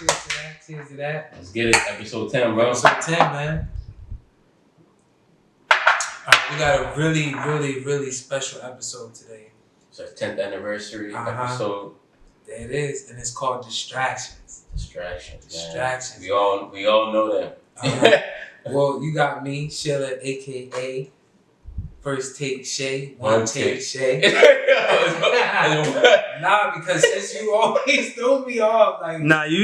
Cheers to that. Cheers to that. Let's get it. Episode 10, bro. Episode 10, man. Alright, we got a really special episode today. It's our 10th anniversary episode. There it is, and it's called Distractions. Distractions. We all know that. Well, you got me, Sheila, aka First Take Shay, One Take Shay. Nah, because since you always threw me off, like you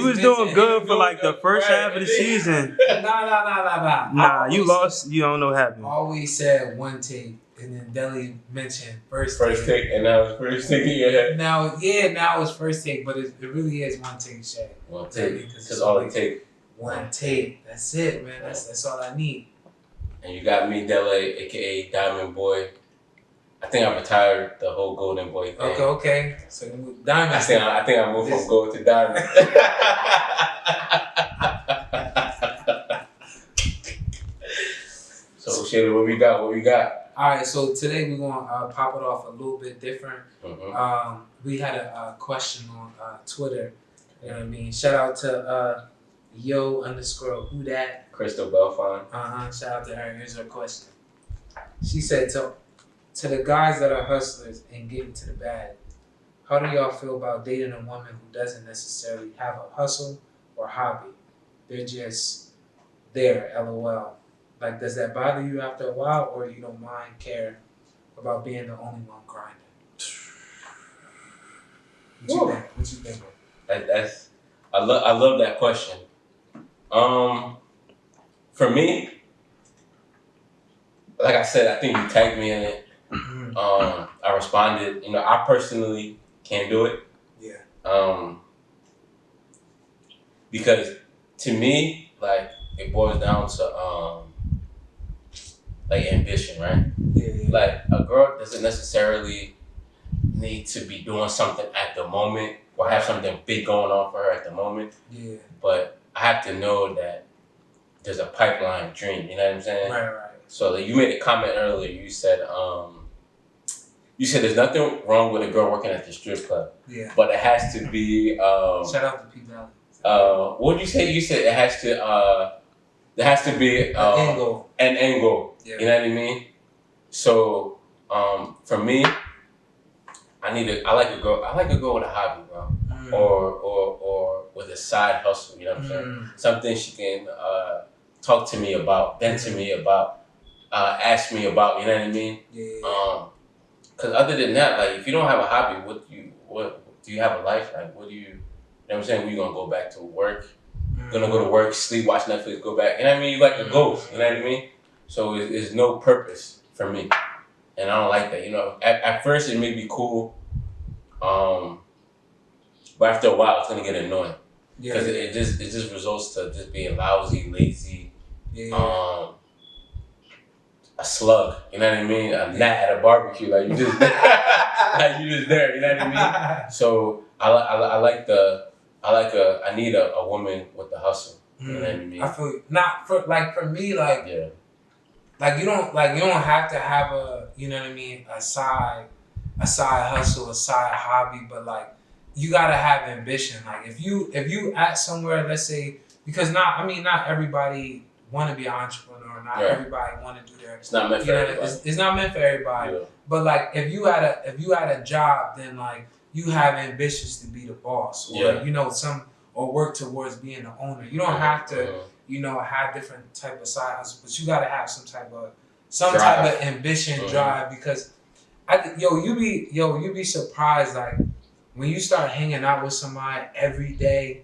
was doing good for like the first half of the season. Nah. You lost. You don't know what happened. I always said one take, and then Deli mentioned first take, and now it's first take. Yeah. Now it's first take, but it really is one take, Shay. One take, because all it take. One take. That's it, man. That's all I need. And you got me, Dele, aka Diamond Boy. I think I retired the whole Golden Boy thing. Okay. So Diamond. I think I moved from gold to diamond. So Shayla, what we got? All right. So today we're gonna pop it off a little bit different. Mm-hmm. We had a question on Twitter. You know what I mean? Shout out to yo_who dat. Crystal Belfont. Shout out to her. Here's her question. She said, to the guys that are hustlers and getting to the bag, how do y'all feel about dating a woman who doesn't necessarily have a hustle or hobby? They're just there, LOL. Like, does that bother you after a while, or you don't care about being the only one grinding? What you think? I love that question. For me, like I said, I think you tagged me in it. I responded. I personally can't do it. Yeah. Because to me, like, it boils down to like ambition, right? Yeah. Like, a girl doesn't necessarily need to be doing something at the moment or have something big going on for her at the moment. Yeah. But I have to know that there's a pipeline dream. You know what I'm saying? Right. So like, you made a comment earlier. You said there's nothing wrong with a girl working at the strip club. Yeah. But it has to be. Shout out to P Valley. What did you say? You said it has to. There has to be an angle. Yeah. You know what I mean? So for me, I like a girl with a hobby, bro. Or with a side hustle. You know what I'm saying? Something she can talk to me about, vent to me about, ask me about. You know what I mean? Yeah. Because other than that, like, if you don't have a hobby, what do you have a life? Like, what do you know what I'm saying? Were you gonna go back to work? Gonna go to work, sleep, watch Netflix, go back. You know what I mean? You like a ghost. You know what I mean? So it's no purpose for me, and I don't like that. At first it may be cool, but after a while it's gonna get annoying because it just results to just being lousy, lazy, a slug. You know what I mean? A gnat at a barbecue, like you just like you just there. You know what I mean? So I need a woman with the hustle. You know what I mean? I feel for me, like, yeah. Like, you don't have to have a, you know what I mean, a side hustle, a side hobby, but like, you gotta have ambition. Like, if you at somewhere, let's say, because not everybody want to be an entrepreneur, not everybody want to do their. It's not meant for everybody. It's not meant for everybody. Yeah. But like, if you had a job, then like, you have ambitions to be the boss, or or work towards being the owner. You don't have to, have different type of side hustle, but you gotta have some type of ambition, drive, because you be surprised, like, when you start hanging out with somebody every day,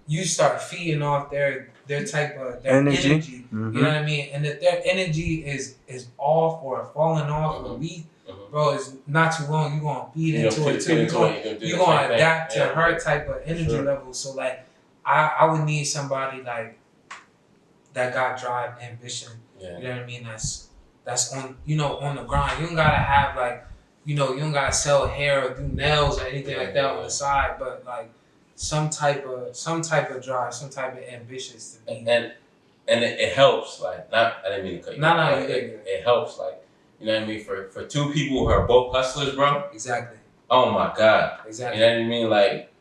you start feeding off their type of energy. You know what I mean? And if their energy is off or falling off or weak, bro, it's not too long. You're gonna feed into it too. You're gonna adapt to her type of energy level. So like, I would need somebody like that got drive, ambition. Yeah. You know what I mean? That's on on the grind. You don't gotta have like, you don't gotta sell hair or do nails or anything like that on the side, but like some type of drive, some type of ambitions to be. And it helps. Like, I didn't mean to cut you. No, it helps. Like, you know what I mean? For two people who are both hustlers, bro. Exactly. Oh my God. Exactly. You know what I mean? Like,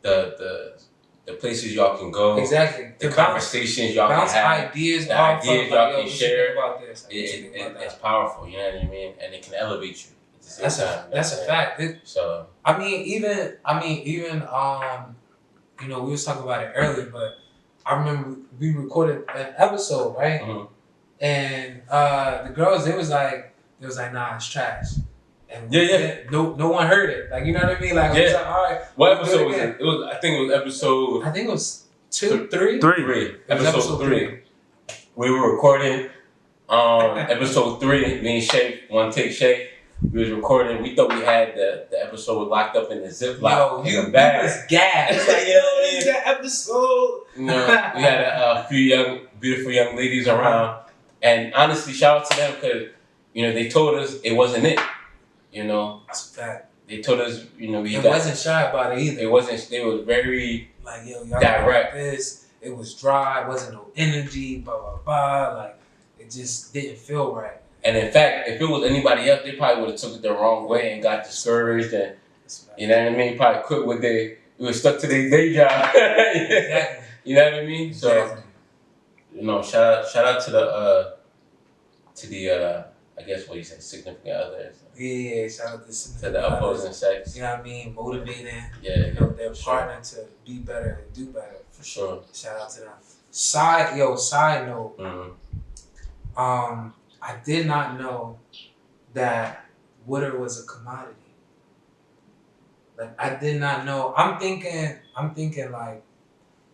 the the places y'all can go, exactly, the conversations y'all can have, ideas, the ideas y'all can share. About this? It's powerful, you know what I mean, and it can elevate you. That's a fact. So I mean, even you know, we was talking about it earlier, but I remember we recorded an episode, right? Mm-hmm. And the girls, they was like, nah, it's trash. And no one heard it. Like, you know what I mean? Like, it was like, all right. What episode was it? I think it was episode. I think it was three. Episode 3. We were recording. Episode 3. Me and Shay, one take Shay. We was recording. We thought we had the episode locked up in the Ziploc in the bag. You was gassed. Like, yo, that episode. You know, we had a few beautiful young ladies around, and honestly, shout out to them because you know they told us it wasn't it. You know, that's a fact. They told us, you know, wasn't shy about it either. It wasn't. They were very like, yo, y'all direct. This. It was dry. Wasn't no energy. Blah blah blah. Like it just didn't feel right. And in fact, if it was anybody else, they probably would have took it the wrong way and got discouraged and, you know what I mean? Probably quit what they were stuck to their day job. Exactly. You know what I mean? So, you know, shout out to the I guess what you say, significant others. Yeah, shout out to the opposing sex. You know what I mean? Motivating. Yeah. You know, their partner to be better and do better. For sure. Shout out to them. Side note. Mm-hmm. I did not know that water was a commodity. Like I did not know. I'm thinking like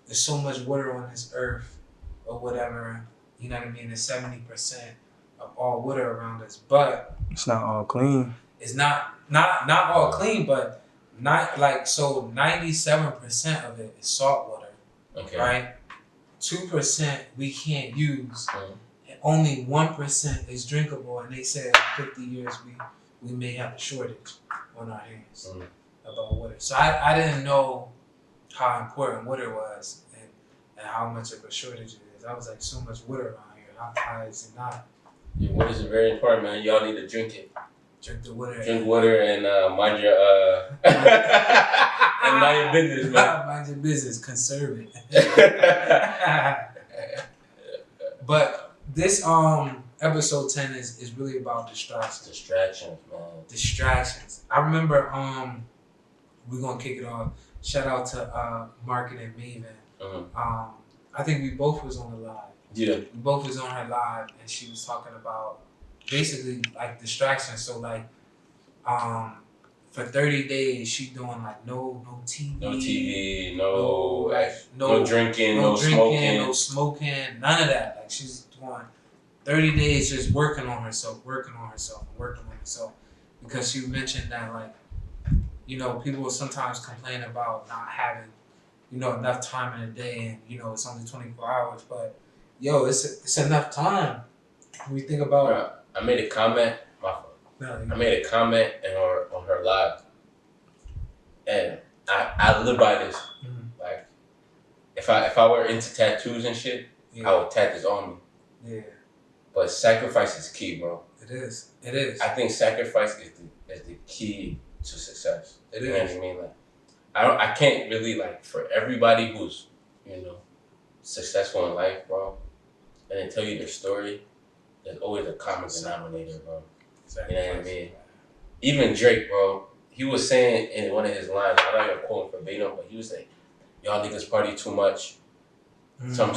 there's so much water on this earth or whatever. You know what I mean? There's 70% of all water around us, but it's not all clean. It's not all clean, but not like so. 97% of it is salt water. Okay. Right. 2% we can't use. Only 1% is drinkable, and they said in 50 years we may have a shortage on our hands about water. So I didn't know how important water was and how much of a shortage it is. I was like, so much water around here. How is it not? Yeah, water is very important, man. Y'all need to drink it. Drink the water. Drink water and mind your and mind your business, man. Mind your business. Conserve it. But this episode 10 is really about distractions. Distractions, man. Distractions. I remember we're gonna kick it off. Shout out to Marketing Maven. Mm-hmm. I think we both was on the live. Yeah. We both was on her live and she was talking about basically like distractions. So like for 30 days she doing like no TV. No TV, no drinking, no smoking. No smoking, none of that. Like she's doing 30 days just working on herself. Because she mentioned that like, you know, people will sometimes complain about not having, you know, enough time in a day and, you know, it's only 24 hours. But, yo, it's enough time. When you think about... Bro, I made a comment. I made a comment on her live. And I live by this. Mm-hmm. Like, if I were into tattoos and shit, I would tat this on me. Yeah. But sacrifice is key, bro. It is. I think sacrifice is the key to success. It is. You know what I mean? Like, I can't really, like, for everybody who's, you know, successful in life, bro, and they tell you their story, there's always a common denominator, bro. You know what I mean? Even Drake, bro, he was saying in one of his lines, I'm not gonna quote him verbatim, but he was like, y'all niggas party too much. Some,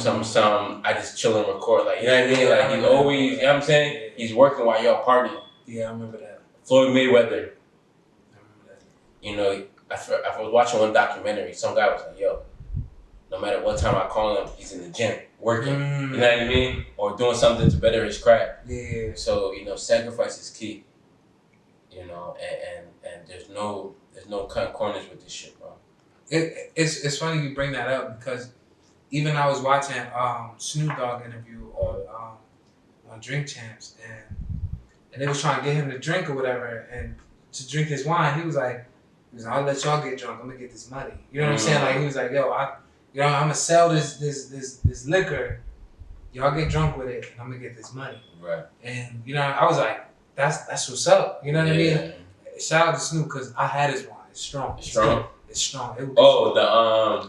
I just chill and record. Like, you know what I mean? Like, he's always, you know what I'm saying? He's working while y'all partying. Yeah, I remember that. Floyd Mayweather. I remember that. You know, I was watching one documentary. Some guy was like, yo, no matter what time I call him, he's in the gym working. You know what I mean? Or doing something to better his craft. Yeah. So, you know, sacrifice is key. You know, and there's no cutting corners with this shit, bro. It's funny you bring that up because even I was watching Snoop Dogg interview on Drink Champs and they was trying to get him to drink or whatever and to drink his wine. He was like, I'll let y'all get drunk. I'm gonna get this money. You know what I'm saying? Like he was like, yo, I'm gonna sell this liquor. Y'all get drunk with it, and I'm gonna get this money. Right. And you know, I was like, that's what's up. You know what I mean? Shout out to Snoop because I had his wine. It's strong. It's strong.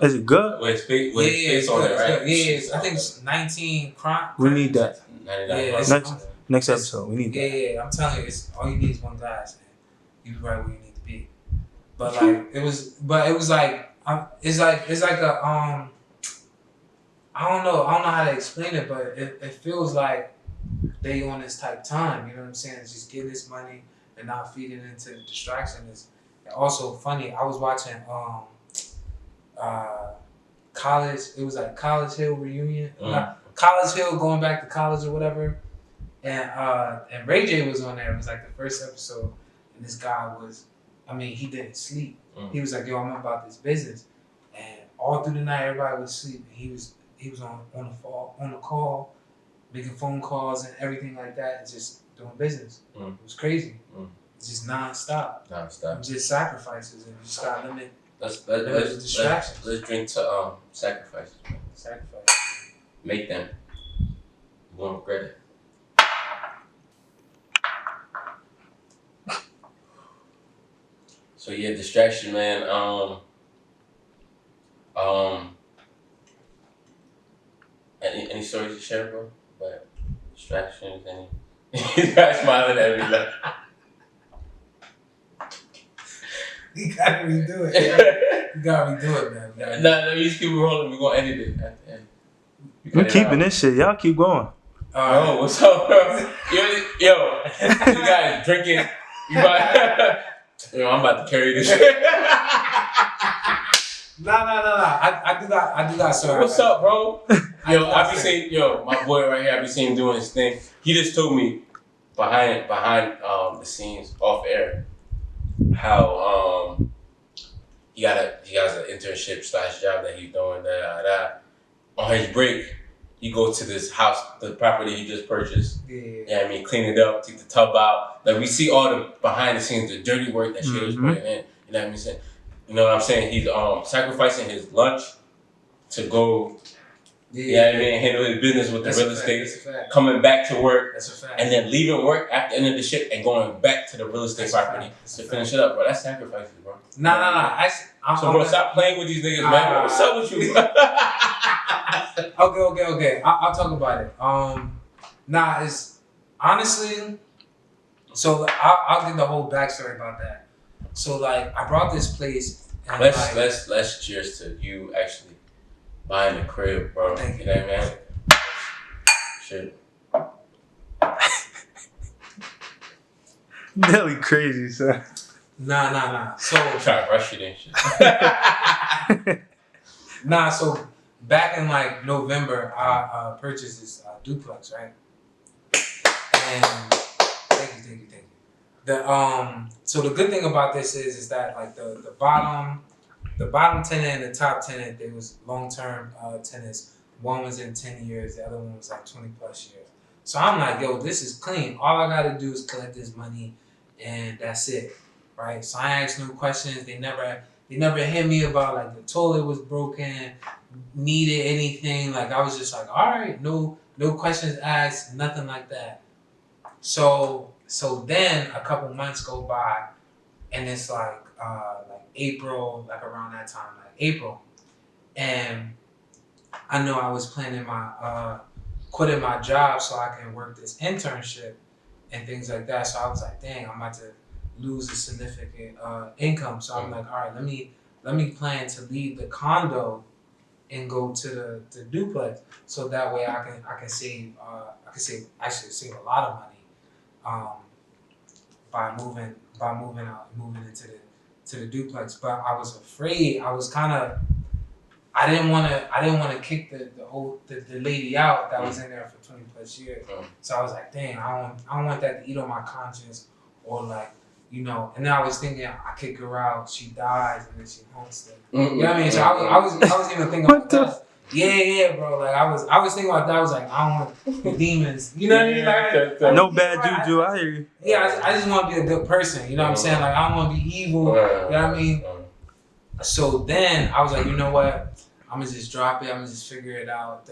Is it good? With face on it, right? I think it's 19 crime. We need that. 99 Next episode, we need that. Yeah. I'm telling you, it's all you need is one glass, man. You be right where you need to be. But like it was like it's like a I don't know how to explain it, but it feels like they on this type time. You know what I'm saying? It's just getting this money and not feeding into the distraction. Is also funny. I was watching college. It was like College Hill reunion. College Hill going back to college or whatever. And Ray J was on there. It was like the first episode, and this guy was, he didn't sleep. He was like, "Yo, I'm about this business," and all through the night, everybody was sleeping. He was on the call, making phone calls and everything like that, and just doing business. It was crazy. It's just nonstop. Just sacrifices, and you just gotta limit. Let's distractions. Let's drink to sacrifices. Man. Sacrifice. Make them. You won't regret it. So yeah, distraction, man. Any stories to share, bro? But distractions, any? You guys smiling at me like. You gotta redo it. You gotta redo it, man. No, you just keep rolling. We're gonna edit it at the end. We're keeping this shit. Y'all keep going. Oh, what's up, bro? Yo, you guys drinking? I'm about to carry this shit. Nah. I do got sorry. What's up, bro? I be seeing my boy right here. I be seeing him doing his thing. He just told me behind the scenes off air how he has an internship / job that he's doing. On his break, you go to this house, the property he just purchased. Yeah. Clean it up, take the tub out. Like we see all the behind the scenes, the dirty work that shit is putting in. You know what I'm saying? You know what I'm saying? He's sacrificing his lunch to go. Handle his business with the real estate. Coming back to work. That's a fact. And then leaving work after the end of the shit and going back to the real estate property to finish it up, bro. That's sacrifices, bro. Nah. So, bro, stop playing with these niggas, man. Bro, what's up with you? Okay. I'll talk about it. It's honestly. So I'll give the whole backstory about that. So like I brought this place. And let's cheers to you actually buying a crib, bro. Thank you. You know, man. Shit. Nelly crazy, son. Nah. So I'm trying to rush it and shit. So back in like November, I purchased this duplex, right? And thank you. So the good thing about this is that like the bottom tenant and the top tenant, they was long-term tenants. One was in 10 years, the other one was like 20 plus years. So I'm like, yo, this is clean. All I gotta do is collect this money and that's it. Right? So I asked no questions. They never hit me about like the toilet was broken, needed anything. Like I was just like, all right, no questions asked, nothing like that. So then a couple months go by, and it's like April, like around that time, like April, and I know I was planning my quitting my job so I can work this internship and things like that. So I was like, dang, I'm about to lose a significant income. So I'm like, all right, let me plan to leave the condo and go to the duplex, so that way I can save a lot of money. By moving into the duplex, but I was afraid. I didn't want to kick the lady out that was in there for 20 plus years. So I was like, dang, I don't want that to eat on my conscience, or like, you know. And then I was thinking, I kick her out, she dies, and then she homestead. You know what I mean? So I was even thinking about that. Yeah, bro. Like I was thinking about that. I was like, I don't want the demons. You know what I mean? Like, no bad juju. I hear you. Yeah, I just want to be a good person. You know what I'm saying? Like I don't want to be evil. You know what I mean? So then I was like, you know what? I'm gonna just drop it. I'm gonna just figure it out.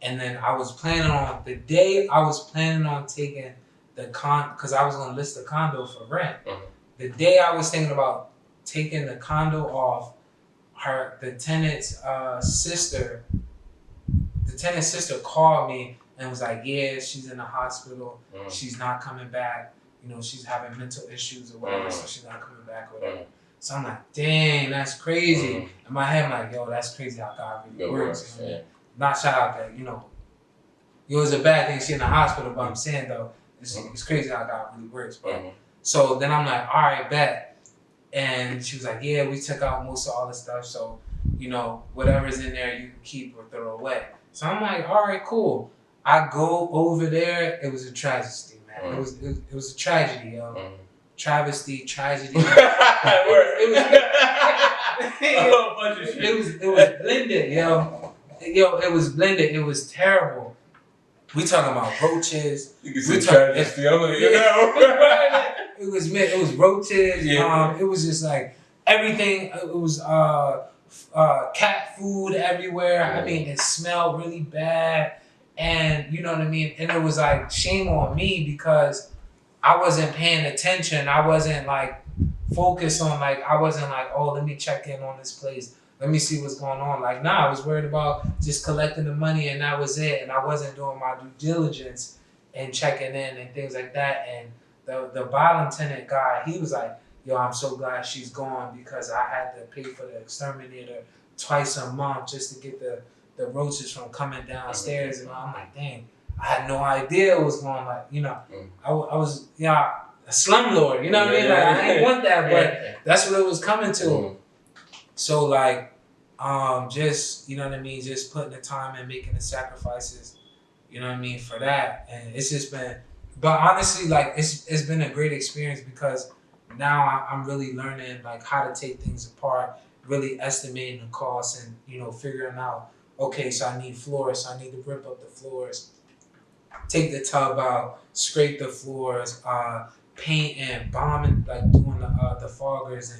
And then I was planning on the day I was planning on taking the because I was gonna list the condo for rent. The day I was thinking about taking the condo off, the tenant's sister called me and was like, yeah, she's in the hospital. She's not coming back. You know, she's having mental issues or whatever, so she's not coming back or whatever. So I'm like, dang, that's crazy. In my head, I'm like, yo, that's crazy how God really works. You know? Not shout out that, you know, it was a bad thing she in the hospital, but I'm saying though, it's crazy how God really works. But so then I'm like, all right, bet. And she was like, yeah, we took out most of all the stuff, so you know, whatever's in there you can keep or throw away. So I'm like, all right, cool. I go over there. It was a tragedy, man. It was a tragedy, yo. Travesty, tragedy. It was blended, yo. It was blended. It was terrible. We talking about roaches. You can say tragedy. I'm like, it was roaches. Yeah. It was just like everything. It was cat food everywhere. I mean, it smelled really bad, and you know what I mean. And it was like shame on me because I wasn't paying attention. I wasn't like focused on like I wasn't like, oh, let me check in on this place. Let me see what's going on. Like, nah, I was worried about just collecting the money and that was it. And I wasn't doing my due diligence and checking in and things like that. And the bottom tenant guy, he was like, yo, I'm so glad she's gone because I had to pay for the exterminator twice a month just to get the roaches from coming downstairs. And I'm like, dang, I had no idea what was going on. Like, you know, I was, a slumlord, you know what I mean? Like, I didn't want that, but that's what it was coming to. So like, just, you know what I mean? Just putting the time and making the sacrifices, you know what I mean, for that. And it's just been, but honestly, like, it's been a great experience because now I'm really learning like how to take things apart, really estimating the costs and, you know, figuring out, okay, so I need floors, so I need to rip up the floors, take the tub out, scrape the floors, paint and bombing, like doing the foggers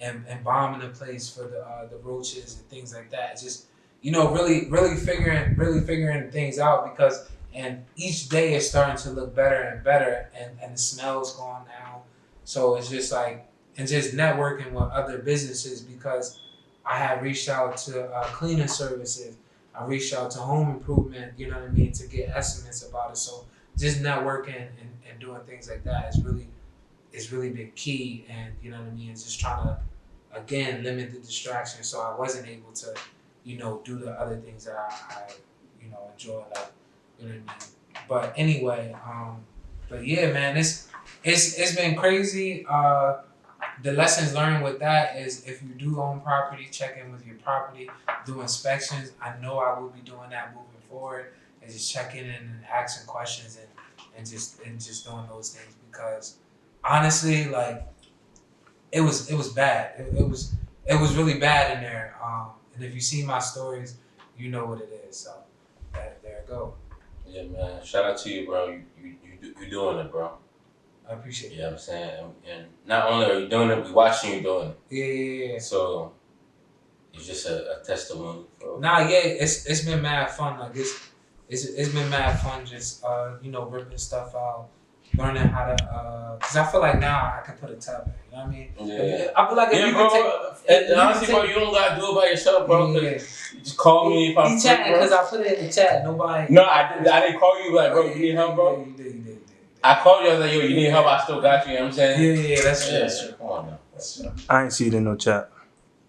and bombing the place for the roaches and things like that. It's just, you know, really figuring things out because, and each day is starting to look better and better and the smell's gone now. So it's just like, and just networking with other businesses because I have reached out to cleaning services. I reached out to home improvement, you know what I mean, to get estimates about it. So just networking and doing things like that is really big key. And you know what I mean, it's just trying to, again, limit the distraction so I wasn't able to, you know, do the other things that I you know, enjoy, like, you know what I mean. But anyway, but yeah, man, it's been crazy. The lessons learned with that is if you do own property, check in with your property, do inspections. I know I will be doing that moving forward, and just checking in and asking questions and just doing those things because honestly, like, it was bad. It was really bad in there. And if you see my stories, you know what it is. So there it go. Yeah, man. Shout out to you, bro. You doing it, bro. I appreciate it. You know what I'm saying? And not only are you doing it, we watching you doing it. Yeah. So it's just a testimony. It's been mad fun. Like it's been mad fun just you know, ripping stuff out, learning how to cause I feel like now I can put a tub in. You know what I mean? Yeah. I feel like if you bro. And honestly, bro, you don't gotta do it by yourself, bro. Yeah. You just call me if I'm chatting because I put it in the chat. Nobody. No, I didn't call you like, bro, you need help, bro. You did. I called you. I was like, yo, you need help. I still got you. You know what I'm saying? Yeah, that's true. Come on now. That's true. I ain't see it in no chat.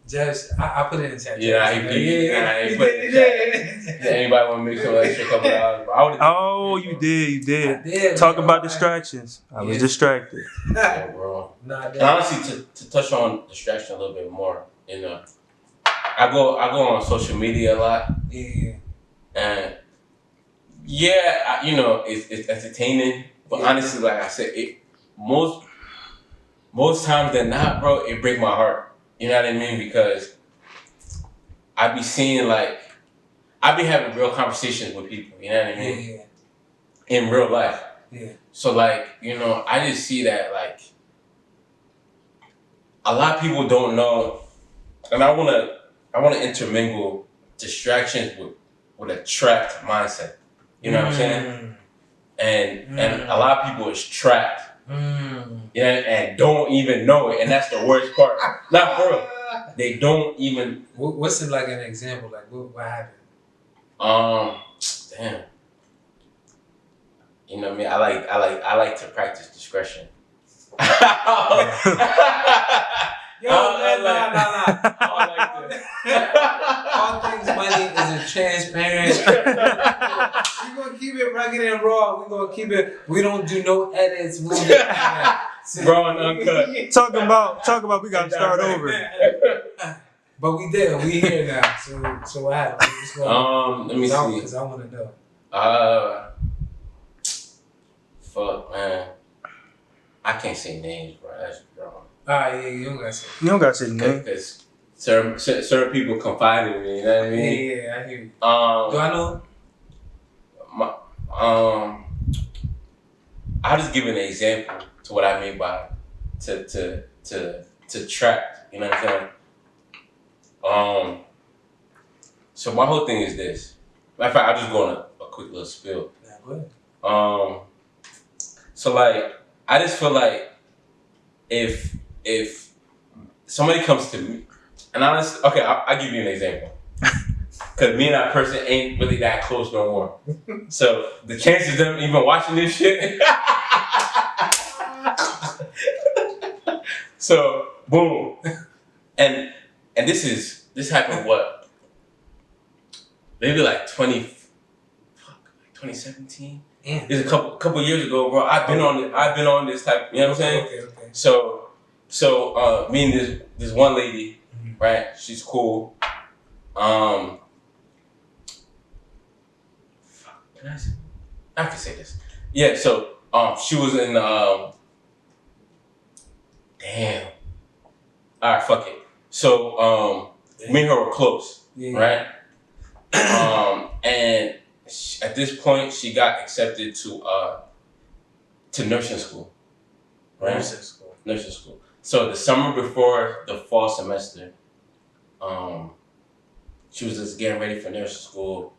Just, I put it in the chat. Yeah, I put it in the chat. Anybody want to make some extra couple dollars? Oh, you did. Talk about distractions. I was distracted. Yeah, bro. Honestly, to touch on distraction a little bit more, you know, I go on social media a lot. Yeah. And yeah, you know, it's entertaining, but honestly, like I said, most times than not, bro, it break my heart. You know what I mean? Because I be seeing I be having real conversations with people. You know what I mean? Yeah. In real life. Yeah. So you know, I just see that a lot of people don't know, and I wanna intermingle distractions with a trapped mindset. You know what I'm saying? And a lot of people is trapped Yeah, and don't even know it, and that's the worst part. Not for real. They don't even. What's it like an example? Like what happened? Damn. You know what I mean? I like to practice discretion. Yo, All Thingz money is a transparent. We're gonna keep it rugged and raw. We're gonna keep it. We don't do no edits. We don't do raw and uncut. Talking about we gotta start over. But we did. We here now. So what happened? Let me see. Because I want to know. Fuck, man. I can't say names, bro. That's wrong. Yeah, you don't gotta say. You don't gotta say names. Because certain people confide in me. You know what I mean? Yeah, I hear you. Do I know? I'll just give an example to what I mean by to track. You know what I'm saying? So my whole thing is this. Matter of fact, I'll just go on a quick little spill. Yeah, go ahead. So like, I just feel like if somebody comes to me, and honestly, okay, I'll give you an example. Cause me and that person ain't really that close no more. So the chances of them even watching this shit. So boom, and this happened what? Maybe like 2017. Yeah. It's a couple years ago, bro. I've been on this type. You know what I'm saying? Okay. So me and this one lady, right? She's cool. I can say this. Yeah. So she was in damn. All right, fuck it. So me and her were close, right? And at this point, she got accepted to nursing school, right? Nursing school. So the summer before the fall semester, she was just getting ready for nursing school.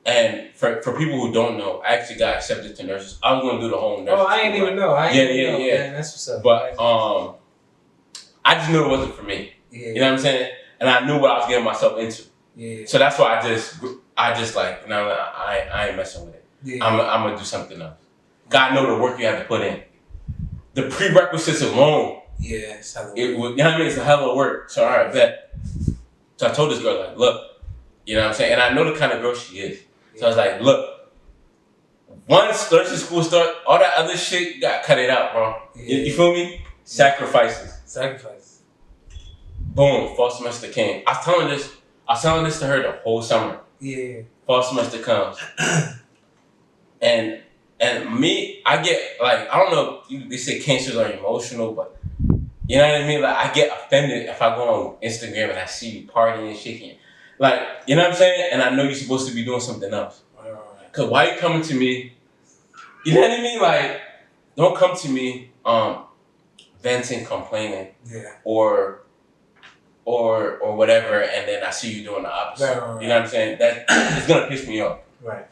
And for people who don't know, I actually got accepted to nursing school. I was gonna do the whole nursing school. Oh, I ain't even know. Yeah. Man, that's what's up. But I just knew it wasn't for me. Yeah. You know what I'm saying? And I knew what I was getting myself into. Yeah. So that's why I just like, you know, I ain't messing with it. Yeah. I'm gonna do something else. God know the work you have to put in. The prerequisites alone. Yeah, it's hella work. You know what I mean? It's a hell of work. So all right, bet. So I told this girl, like, look, you know what I'm saying? And I know the kind of girl she is. So I was like, look, once nursing school start, all that other shit, you gotta cut it out, bro. Yeah. You feel me? Sacrifices. Boom, fall semester came. I was telling this to her the whole summer. Yeah. Fall semester comes. and me, I get, like, I don't know, they say cancers are emotional, but you know what I mean? Like, I get offended if I go on Instagram and I see you partying and shaking. Like, you know what I'm saying? And I know you're supposed to be doing something else. Cause why you coming to me? You know what I mean? Like, don't come to me venting, complaining, or whatever, and then I see you doing the opposite. Right. You know what I'm saying? That it's gonna piss me off. Right.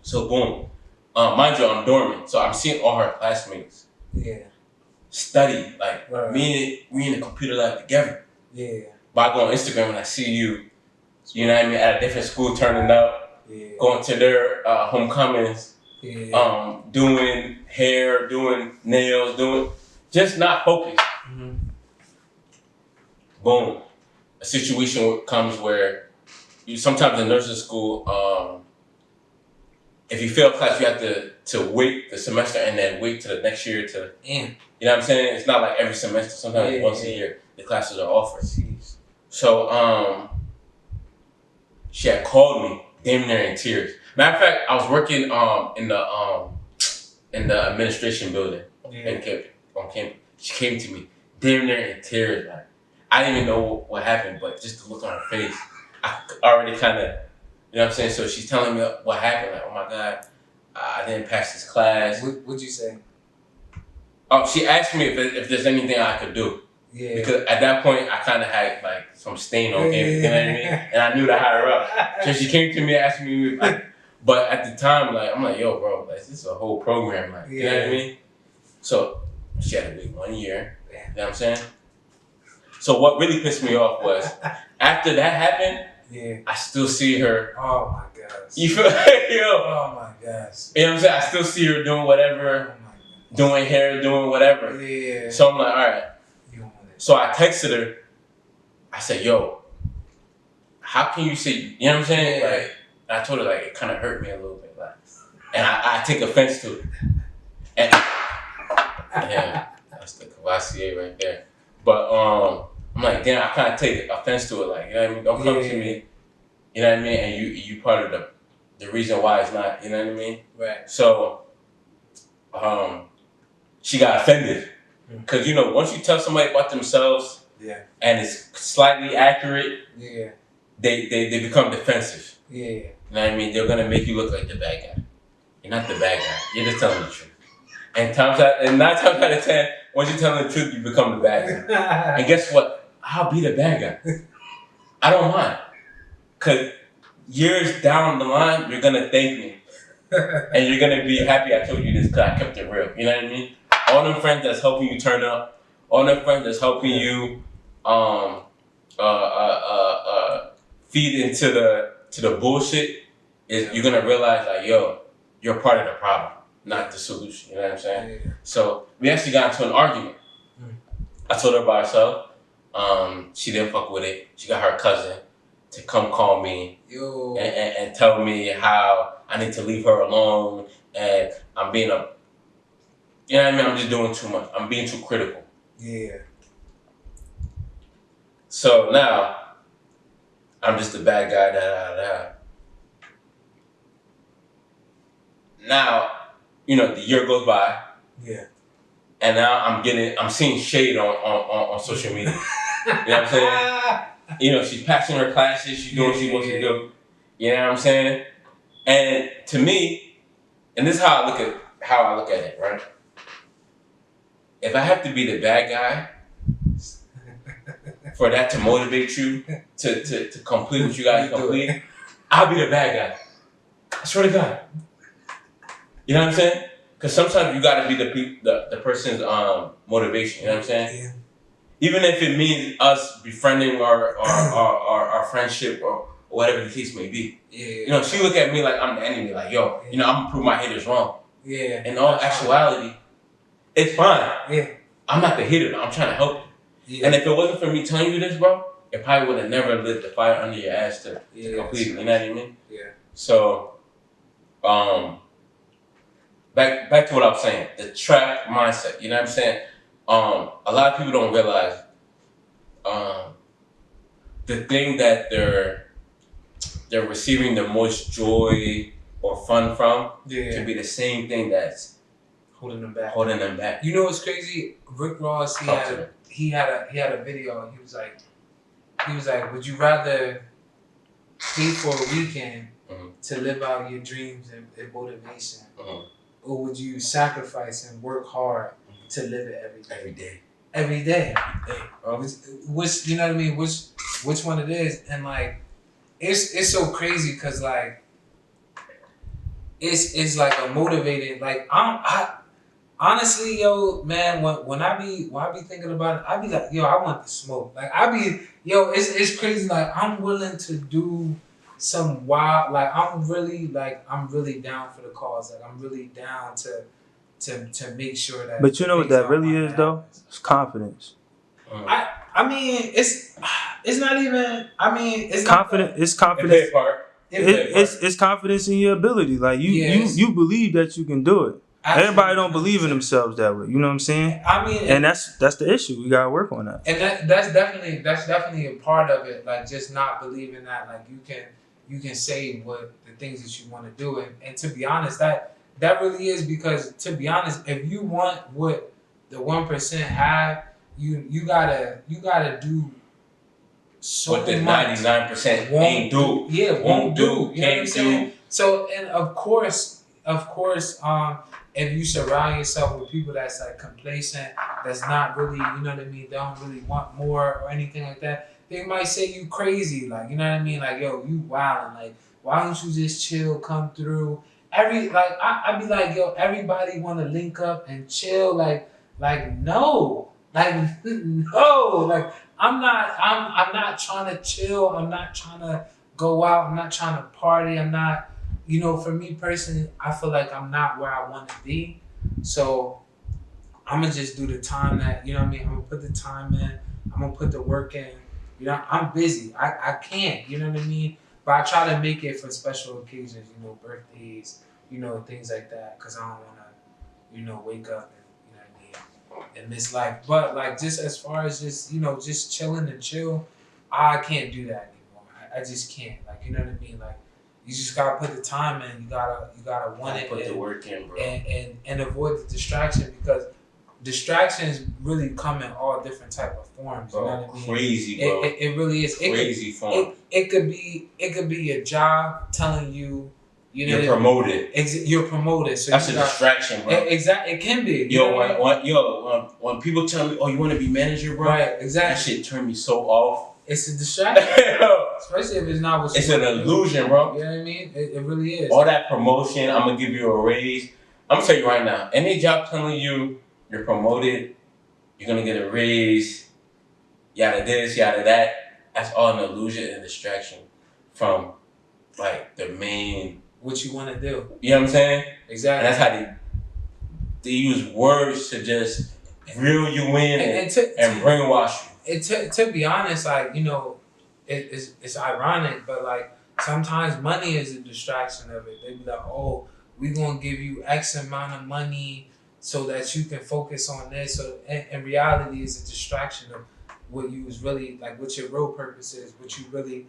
So boom, mind you, I'm dormant, so I'm seeing all her classmates. Yeah. Study like we in the computer lab together. Yeah. But I go on Instagram and I see you. You know what I mean? At a different school, turning up, going to their homecomings, doing hair, doing nails, just not focused. Mm-hmm. Boom. A situation comes where you sometimes in nursing school, if you fail class, you have to wait the semester and then wait to the next year to. You know what I'm saying? It's not like every semester. Sometimes once a year the classes are offered. Jeez. So she had called me, damn near in tears. Matter of fact, I was working in the administration building on campus. She came to me, damn near in tears. Like, I didn't even know what happened, but just the look on her face, I already kind of, you know what I'm saying? So she's telling me what happened. Like, oh my God, I didn't pass this class. What'd you say? Oh, she asked me if there's anything I could do. Yeah. Because at that point, I kind of had like some stain on campus, you know what I mean? And I knew to hire her up. So she came to me and asked me, like, But at the time, like, I'm like, yo, bro, like, this is a whole program, like, you know what I mean? So she had to wait 1 year. You know what I'm saying? So what really pissed me off was after that happened, I still see her. Oh my gosh. You feel yo? Oh my gosh. You know what I'm saying? I still see her doing whatever, doing hair, doing whatever. Yeah. So I'm like, all right. So I texted her. I said, yo, how can you say, you know what I'm saying? Yeah. Like, I told her, like, it kind of hurt me a little bit, like, and I take offense to it. And yeah, that's the Cavassier right there. But I'm like, damn, I kind of take offense to it, like, you know what I mean? Don't come to me, you know what I mean? And you part of the reason why it's not, you know what I mean? Right. So, she got offended. Because, you know, once you tell somebody about themselves and it's slightly accurate, they become defensive. Yeah. You know what I mean? They're going to make you look like the bad guy. You're not the bad guy. You're just telling the truth. And 9 times out of 10, once you're telling the truth, you become the bad guy. And guess what? I'll be the bad guy. I don't mind. Because years down the line, you're going to thank me. And you're going to be happy I told you this because I kept it real. You know what I mean? All them friends that's helping you turn up, all them friends that's helping you feed into the bullshit, is you're gonna realize like, yo, you're part of the problem, not the solution. You know what I'm saying? Yeah. So we actually got into an argument. I told her by herself. She didn't fuck with it. She got her cousin to come call me and tell me how I need to leave her alone and I'm being you know what I mean? I'm just doing too much. I'm being too critical. Yeah. So now, I'm just the bad guy. Now, you know, the year goes by. Yeah. And now I'm seeing shade on social media. You know what I'm saying? You know, she's passing her classes. She's doing what she wants to do. You know what I'm saying? And to me, and this is how I look at it, right? If I have to be the bad guy for that to motivate you to complete what you gotta complete, I'll be the bad guy. I swear to God. You know what I'm saying? Because sometimes you gotta be the person's motivation. You know what I'm saying? Yeah. Even if it means us befriending our friendship or whatever the case may be. Yeah. You know, she look at me like I'm the enemy. Like, yo, you know, I'm gonna prove my haters wrong. Yeah. In all actuality, it's fine. Yeah. I'm not the hitter. I'm trying to help you. Yeah. And if it wasn't for me telling you this, bro, it probably would have never lit the fire under your ass to complete it. You know what I mean? Yeah. So, back to what I was saying. The trap mindset. You know what I'm saying? A lot of people don't realize the thing that they're receiving the most joy or fun from can be the same thing that's holding them back. You know what's crazy? Rick Ross, he had a video and he was like, would you rather pay for a weekend to live out your dreams and motivation, or would you sacrifice and work hard to live it every day? Every day. Which, you know what I mean? Which one it is? And like, it's so crazy because like, it's like a motivated, like I honestly, yo, man, when I be thinking about it, I be like, yo, I want the smoke. Like it's crazy. Like I'm willing to do some wild, like I'm really down for the cause. Like I'm really down to make sure that. But you know what that really is though? It's confidence. I mean, it's not even. I mean, it's confident. It's confidence. It's confidence in your ability. Like you believe that you can do it. Absolutely. Everybody don't believe in themselves that way. You know what I'm saying? I mean, and that's the issue. We gotta work on that. And that's definitely a part of it. Like just not believing that like you can say what the things that you want to do. And to be honest, that really is, because to be honest, if you want what the 1% have, you gotta do so what the 99% ain't do. Yeah, won't do. You know what I'm saying? So, and of course, if you surround yourself with people that's like complacent, that's not really, you know what I mean, don't really want more or anything like that, they might say you crazy, like, you know what I mean? Like, yo, you wildin', like, Why don't you just chill, come through? I be like, yo, everybody want to link up and chill. Like no, no, like I'm not trying to chill. I'm not trying to go out. I'm not trying to party. I'm not, for me personally, I feel like I'm not where I want to be. So I'm gonna just do the time that, I'm gonna put the time in. I'm gonna put the work in. I'm busy. I can't, you know what I mean? But I try to make it for special occasions, birthdays, things like that. Cause I don't wanna, wake up and miss life. But like just as far as just chilling and chill, I can't do that anymore. I just can't. Like, you know what I mean? Like you just gotta put the time in. You gotta want it. Put the work in, bro. And avoid the distraction, because distractions really come in all different type of forms. Bro, you know what I mean? Crazy, bro. It really is. Crazy form. It could be your job telling you. You're promoted. You're promoted. So that's a distraction, bro. Exactly. It can be. When people tell me, "Oh, you want to be manager, bro?" Right. Exactly. That shit turned me so off. It's a distraction, especially if it's not what. It's an illusion, bro. You know what I mean? It really is. All that promotion, I'm gonna give you a raise. I'm gonna tell you right now. Any job telling you you're promoted, you're gonna get a raise, yada this, yada that. That's all an illusion and distraction from like the main. What you want to do. You know what I'm saying? Exactly. And that's how they use words to just reel you in and brainwash you. And to be honest, like, it's ironic, but like sometimes money is a distraction of it. They be like, oh, we're going to give you X amount of money so that you can focus on this. So in reality, it's a distraction of what you was really, like what your real purpose is, what you really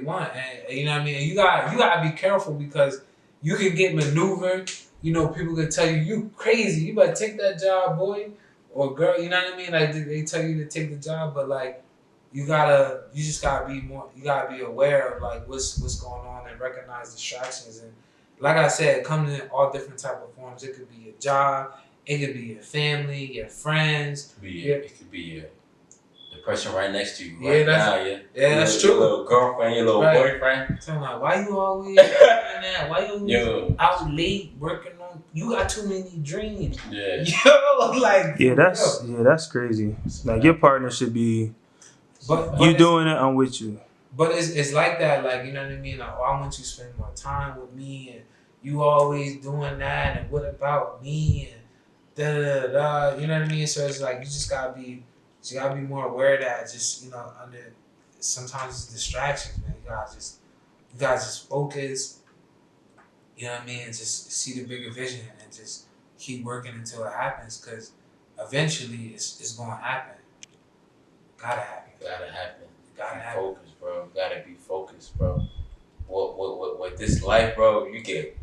want. And you know what I mean? And you gotta be careful, because you can get maneuvered. People can tell you crazy. You better take that job, boy or girl. You know what I mean? Like they tell you to take the job, but like you just gotta be more. You gotta be aware of like what's going on and recognize distractions. And like I said, it comes in all different type of forms. It could be your job. It could be your family, your friends. It could be the person right next to you right now. Yeah, that's true. Your little girlfriend, your little boyfriend. So I'm like, why you always doing that? Why you out late working on? You got too many dreams. Yeah. Yo, like. That's crazy. Like your partner should be. But you doing it, I'm with you. But it's like that, like, you know what I mean? Like, oh, I want you to spend more time with me, and you always doing that, and what about me, and da da da. You know what I mean? So it's like you just gotta be more aware of that. Just under sometimes it's distractions, man. You guys just focus. You know what I mean? And just see the bigger vision and just keep working until it happens, because eventually it's gonna happen. Gotta happen. Gotta happen. Focus, bro. Gotta be focused, bro. What this life, bro? You get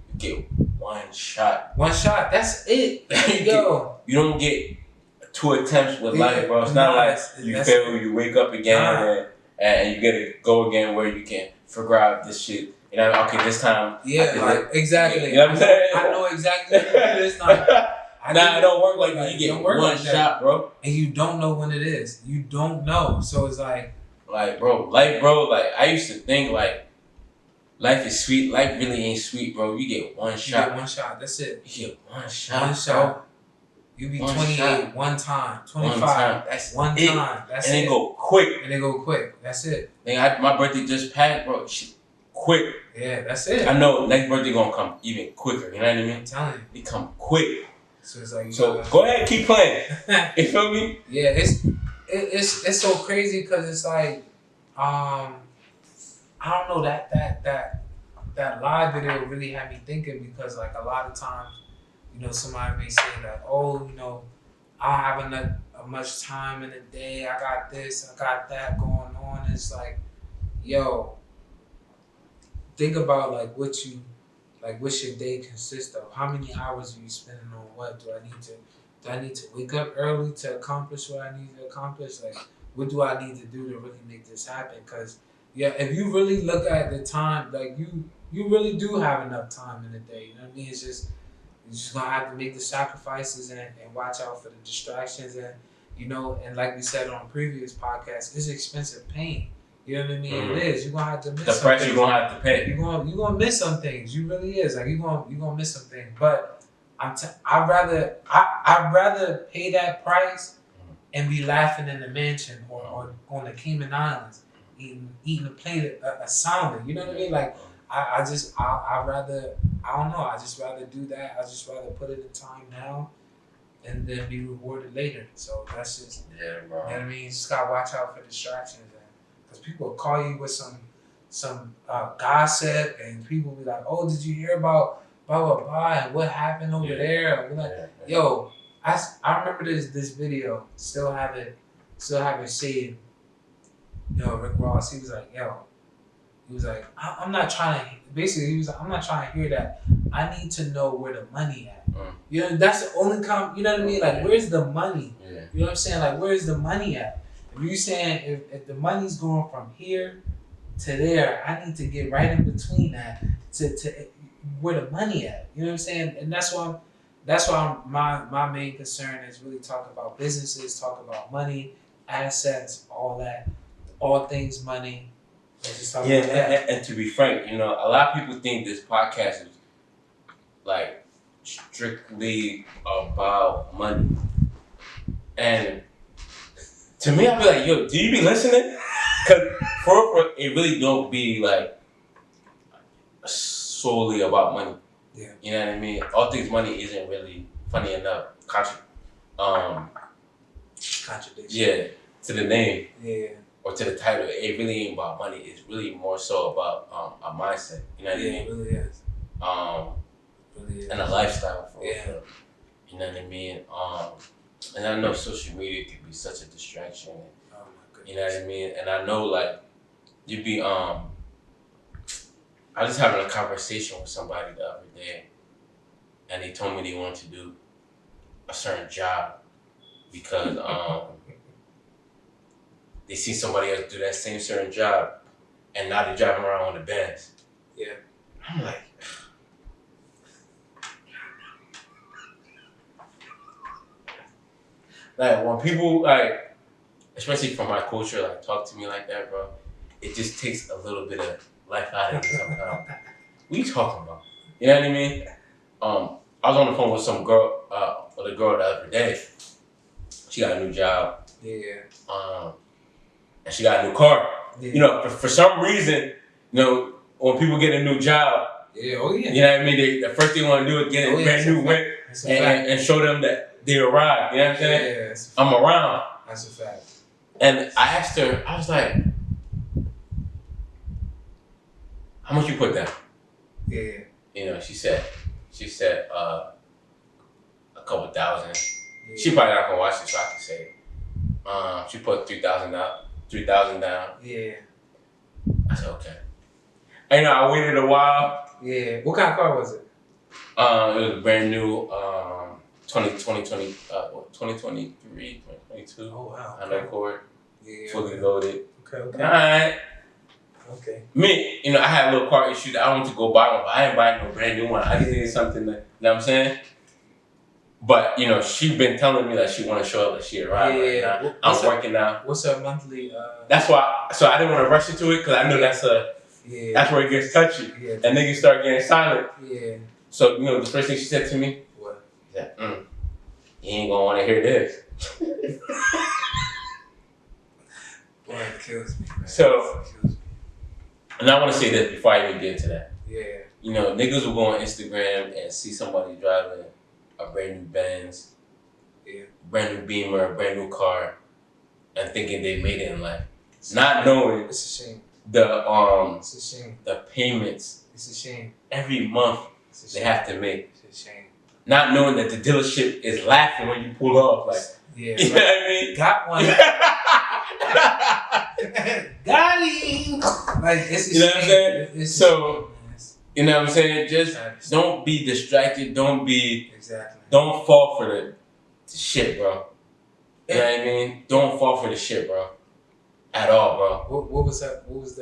one shot. One shot. That's it. Yo. You don't get 2 attempts with life, bro. It's not like you fail, you wake up again, and you get to go again where you can figure out this shit. You know, okay, this time. Yeah, like exactly. You know what I'm saying? I know exactly this time. It don't work like that. You get one shot, bro. And you don't know when it is. You don't know. So it's like, bro, life, bro, like, I used to think, like, life is sweet. Life really ain't sweet, bro. You get one shot. You get one shot. That's it. You get one shot. One shot. You be 28 one time. 25. That's one it. time. That's and it. And they go quick. That's it. My birthday just passed, bro. Shit, quick. Yeah, that's it. I know next birthday gonna come even quicker. You know what I mean? I'm telling you. It come quick. So it's like go ahead, keep playing. You feel me? Yeah, it's so crazy, because it's like, I don't know, that live video really had me thinking, because like a lot of times, somebody may say like, oh, I don't have much time in the day. I got this, I got that going on. It's like, yo, think about like what's your day consist of? How many hours are you spending on what? Do I need to wake up early to accomplish what I need to accomplish? Like, what do I need to do to really make this happen? Because if you really look at the time, like you really do have enough time in the day. You know what I mean? It's just you're just gonna have to make the sacrifices and watch out for the distractions, and and like we said on previous podcasts, it's expensive pain. You know what I mean? It is. You're gonna have to miss the price you're gonna have to pay. You're gonna miss some things. You really is. Like you're gonna miss some things. But I'd rather pay that price and be laughing in the mansion or on the Cayman Islands eating a plate of salmon. You know what I mean? Like I rather, I don't know. I just rather do that. I just rather put it in time now and then be rewarded later. So that's just, yeah, bro. You know what I mean? You just gotta watch out for distractions, because people will call you with some gossip, and people will be like, "Oh, did you hear about blah blah blah and what happened over there?" And we're like, "Yo, I remember this video. Still have it saved." Yo, Rick Ross, he was like, I'm not trying to. Basically, he was like, I'm not trying to hear that. I need to know where the money at. You know, that's the only you know what I mean? Like, where's the money? Yeah. You know what I'm saying? Like, where's the money at? If you saying if the money's going from here to there, I need to get right in between that to where the money at. You know what I'm saying? And that's why my main concern is really talk about businesses, talk about money, assets, all that, all things money. Yeah, and to be frank, you know, a lot of people think this podcast is like strictly about money. And to me, I'll be like, yo, do you be listening? Because for it really don't be like solely about money. Yeah. You know what I mean? All things money isn't really, funny enough, contradiction. Yeah, to the name. Yeah. Or to the title, it really ain't about money. It's really more so about a mindset. You know what I mean? It really is. And a lifestyle for yeah. You know what I mean? And I know social media can be such a distraction. Oh my goodness. You know what I mean? And I know like you'd be I was just having a conversation with somebody the other day, and they told me they wanted to do a certain job because they see somebody else do that same certain job, and now they're driving around on the Benz. Yeah. I'm like, when people like, especially from my culture, like talk to me like that, bro, it just takes a little bit of life out of me sometimes. What you talking about? You know what I mean? I was on the phone with some girl, with a girl the other day. She got a new job. Yeah. And she got a new car. Yeah. You know, for some reason, you know, when people get a new job, yeah, oh yeah, you know what I mean? The first thing they want to do is get a brand new whip and show them that they arrived. You know what I'm saying? Yeah, I'm around. That's a fact. And I asked her, I was like, how much you put down? Yeah. You know, she said a couple thousand. Yeah. She probably not gonna watch it, so I can say it. She put $3,000 down. Yeah. I said, okay. And, you know, I waited a while. Yeah. What kind of car was it? It was brand new, 2023, 2022. Oh, wow. Honda Accord. Yeah. Fully loaded. Okay. All right. Okay. Me, you know, I had a little car issue that I wanted to go buy one, but I didn't buy no brand new one. I just needed something that, you know what I'm saying? But, you know, she been telling me that she want to show up that she arrived right now. I'm working now. What's her monthly? That's why, so I didn't want to rush into it because I know that's where it gets touchy. Yeah. And niggas start getting silent. Yeah. So, you know, the first thing she said to me, what? She said, you ain't gonna want to hear this. Boy, it kills me, man. So, and I want to say this before I even get into that. Yeah. You know, niggas will go on Instagram and see somebody driving a brand new Benz, brand new Beamer, a brand new car, and thinking they made it in life. Not knowing it's a shame. It's a shame. The payments. It's a shame. Every month they have to make. It's a shame. Not knowing that the dealership is laughing when you pull off, like, yeah, you know what I mean? Got one. Got him. Like, it's a you know what I'm saying? It's so, you know what I'm saying? Just don't be distracted. Don't fall for the shit, bro. You know what I mean? Don't fall for the shit, bro. At all, bro. What was that? What was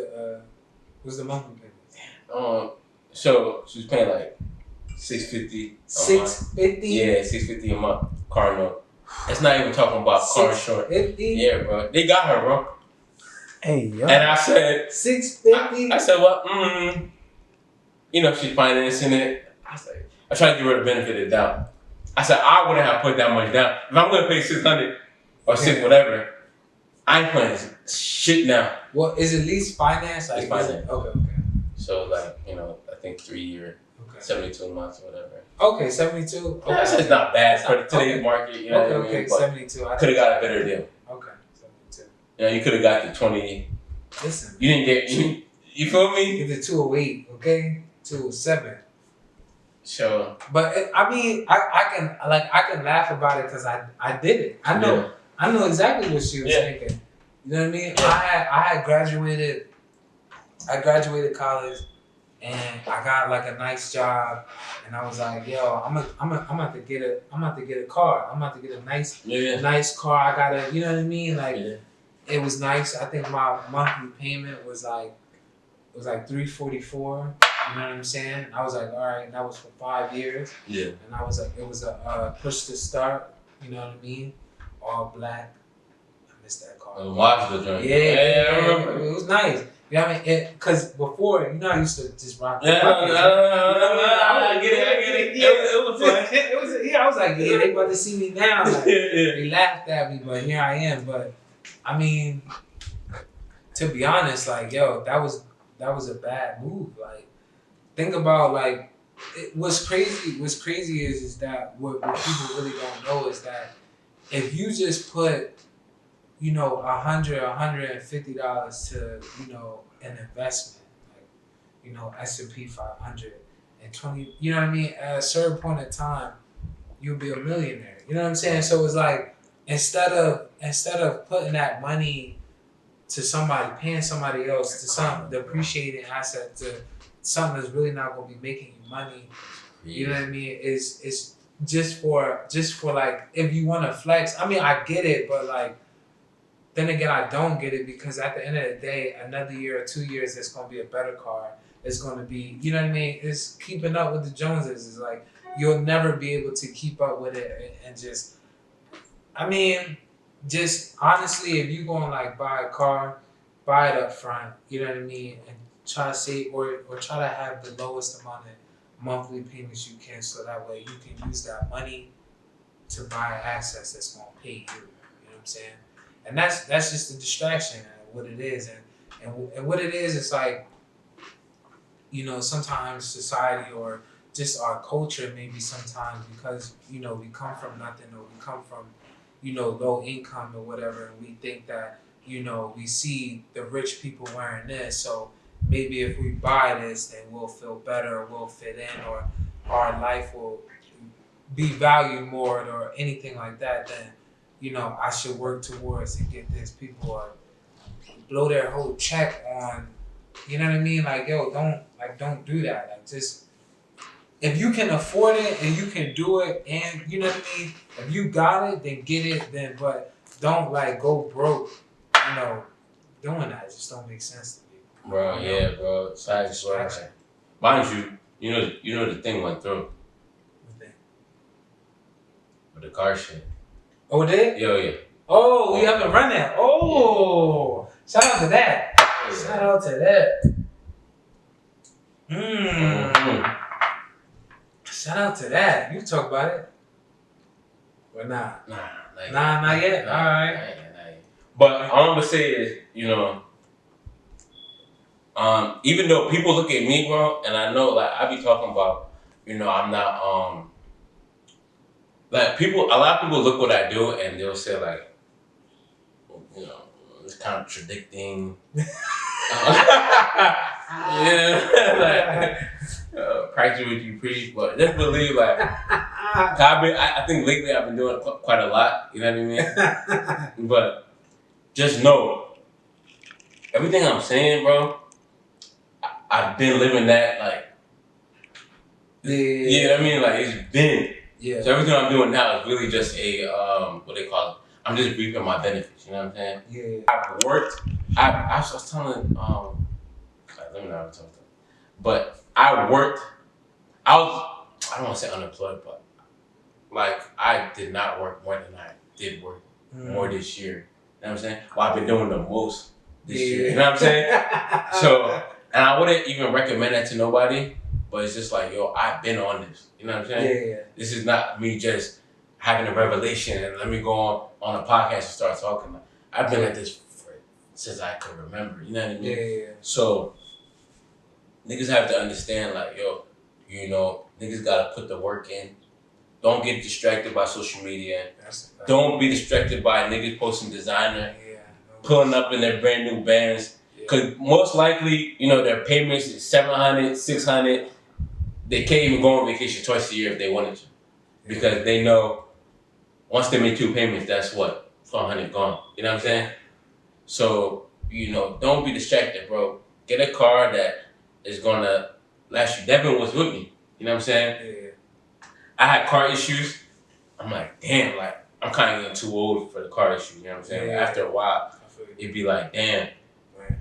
the monthly payment? So she was paying like $650. $650? Yeah, $650 a month. Car note. It's not even talking about car insurance. Yeah, bro. They got her, bro. Hey, yo. And I said $650. I said, well, she's financing it. I tried to give her the benefit of the doubt. I said, I wouldn't have put that much down. If I'm gonna pay $600 or $600 whatever, I ain't playing shit now. Well, is it lease finance? It's finance. Okay. So I think 3 year, 72 months or whatever. Okay, 72. Okay. Yeah, it's not bad for today's market. You know what I mean? Okay, 72. Could have got a better deal. Okay, 72. You could have got the 20. Listen, you didn't get you feel me? Get the 208, okay, 207. Sure. But I can laugh about it because I did it. I know exactly what she was thinking. You know what I mean? Yeah. I had graduated. I graduated college, and I got like a nice job, and I was like, yo, I'm about to get a car. I'm about to get a nice car. I gotta, you know what I mean? Like, it was nice. I think my monthly payment was like $344. You know what I'm saying? I was like, all right, that was for 5 years. Yeah. And I was like, it was a push to start. You know what I mean? All black. I missed that car. Watch the joint. Yeah, I remember. It was nice. You know what I mean? Because before, I used to just rock the buckets. I get it. Yeah, it was fun. I was like, yeah, they about to see me now. Like, they laughed at me, but here I am. But I mean, to be honest, like, yo, that was a bad move. Like, think about like, what's crazy is that what people really don't know is that if you just put $100, $150 to, an investment, like, S&P 500 and 20, you know what I mean? At a certain point in time, you'll be a millionaire. You know what I'm saying? So it's like, instead of putting that money to somebody, paying somebody else to some depreciating asset to something that's really not going to be making you money, you know what I mean? It's just for like, if you want to flex. I mean, I get it, but like, then again, I don't get it because at the end of the day, another year or 2 years, it's going to be a better car. It's going to be, you know what I mean? It's keeping up with the Joneses. It's like, you'll never be able to keep up with it and just, I mean, just honestly, if you go and like buy a car, buy it up front, you know what I mean? And try to save or try to have the lowest amount of monthly payments you can so that way you can use that money to buy assets that's going to pay you. You know what I'm saying? And that's just a distraction of what it is. And what it is, it's like, sometimes society or just our culture maybe sometimes because, we come from nothing or we come from, low income or whatever. And we think that, we see the rich people wearing this. So maybe if we buy this, then we'll feel better or we'll fit in or our life will be valued more or anything like that. Then, I should work towards and get this. People blow their whole check on, you know what I mean? Like, yo, don't do that. Like, just, if you can afford it and you can do it and, you know what I mean? If you got it, then get it, but don't, like, go broke, doing that. It just don't make sense to me. Bro, yeah, bro. Size, bro. Mind you, the thing went through. What thing? With the car shit. Oh, it did? Yeah. Oh, we haven't run that. Oh, shout out to that. Yeah. Shout out to that. Shout out to that. You talk about it. Or not? Nah, not yet. All right. Not yet. But all I'm gonna say is, even though people look at me, bro, and I know, like, I be talking about, I'm not, like, a lot of people look what I do and they'll say, like, it's contradicting. Practice what you preach, but just believe, like, I think lately I've been doing quite a lot, you know what I mean? But just know, everything I'm saying, bro, I've been living that, like, you know what I mean? Like, it's been. Yeah. So everything I'm doing now is really just a, what they call it, I'm just reaping my benefits, you know what I'm saying? Yeah. I've worked, I was telling, let me not talk to them. But I worked, I don't want to say unemployed, but like I did not work more than I did work more this year. You know what I'm saying? Well, I've been doing the most this year. You know what I'm saying? So, and I wouldn't even recommend that to nobody, but it's just like, yo, I've been on this. You know what I'm saying? Yeah. This is not me just having a revelation and let me go on a podcast and start talking. I've been like this since I can remember. You know what I mean? Yeah. So, niggas have to understand, like, yo, you know, niggas gotta put the work in. Don't get distracted by social media. Don't be distracted by niggas posting designer, pulling up in their brand new bands. Because most likely, you know, their payments is $700, $600. They can't even go on vacation twice a year if they wanted to. Because they know once they make 2 payments, that's what? $400 gone. You know what I'm saying? So, you know, don't be distracted, bro. Get a car that is going to last you. Devin was with me. You know what I'm saying? Yeah. I had car issues. I'm like, damn, like, I'm kind of getting too old for the car issue. You know what I'm saying? Yeah. After a while, it'd be like, damn.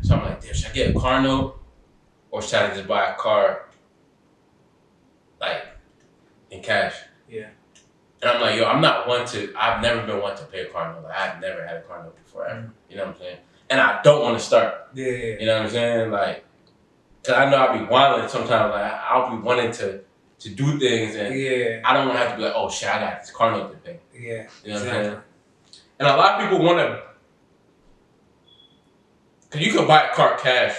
So I'm like, damn, should I get a car note? Or should I just buy a car, like, in cash? Yeah. And I'm like, yo, I've never been one to pay a car note. Like, I've never had a car note before ever. You know what I'm saying? And I don't want to start. Yeah. You know what I'm saying? Like, because I know I'll be wilding sometimes. Like, I'll be wanting to do things, and I don't want to have to be like, oh shit, I got this car note to pay. Yeah. You know what I'm saying? And a lot of people want to, because you can buy a car cash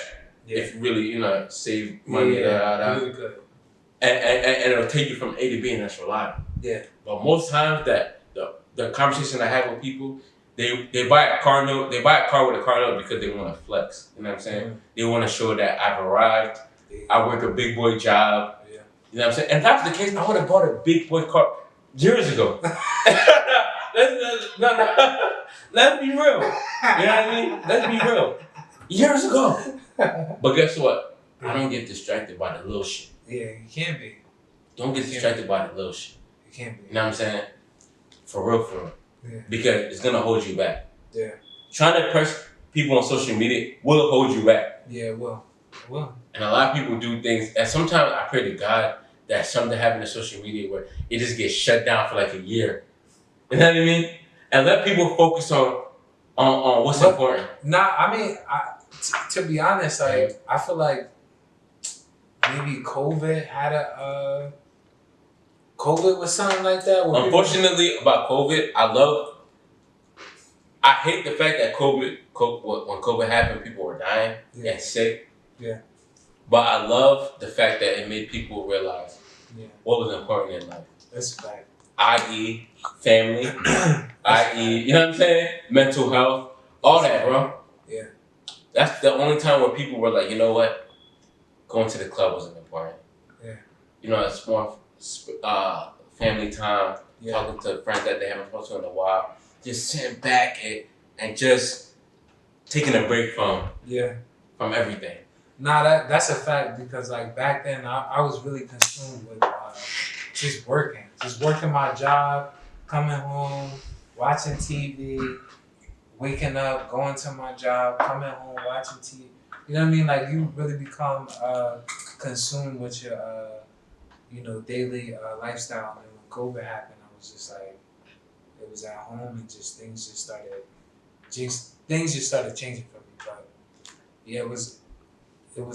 if you really, you know, save money. Really good. And it'll take you from A to B, and that's reliable. Yeah. But most times that the conversation I have with people, they buy a car note. They buy a car with a car note because they want to flex. You know what I'm saying? Mm-hmm. They want to show that I've arrived. Yeah. I work a big boy job. Yeah. You know what I'm saying? And if that's the case, I would have bought a big boy car years ago. Let's be real. You know what I mean? Let's be real. Years ago. But guess what? I don't get distracted by the little shit. Yeah, you can't be. Don't get distracted by the little shit. You can't be. You know what I'm saying? For real. Yeah. Because it's gonna hold you back. Yeah. Trying to press people on social media will hold you back. Yeah, it will. It will. And a lot of people do things, and sometimes I pray to God that something happened to social media where it just gets shut down for like a year. You know what I mean? And let people focus on what's important. Nah, I mean, to be honest, like, I feel like maybe COVID was something like that. Unfortunately, about COVID, I hate the fact that when COVID happened, people were dying and sick. Yeah. But I love the fact that it made people realize what was important in life. That's a fact. I.e. family, i.e., you know what I'm saying? Mental health, all that, bro. Yeah. That's the only time where people were like, you know what? Going to the club wasn't important. Yeah. You know, it's more family time, talking to friends that they haven't talked to in a while, just sitting back and just taking a break from everything. Nah, that's a fact, because like back then I was really consumed with just working my job, coming home, watching TV, waking up, going to my job, coming home, watching TV. You know what I mean? Like, you really become consumed with your daily lifestyle. And when COVID happened, I was just like, it was at home, and just things just started changing for me. But yeah, it was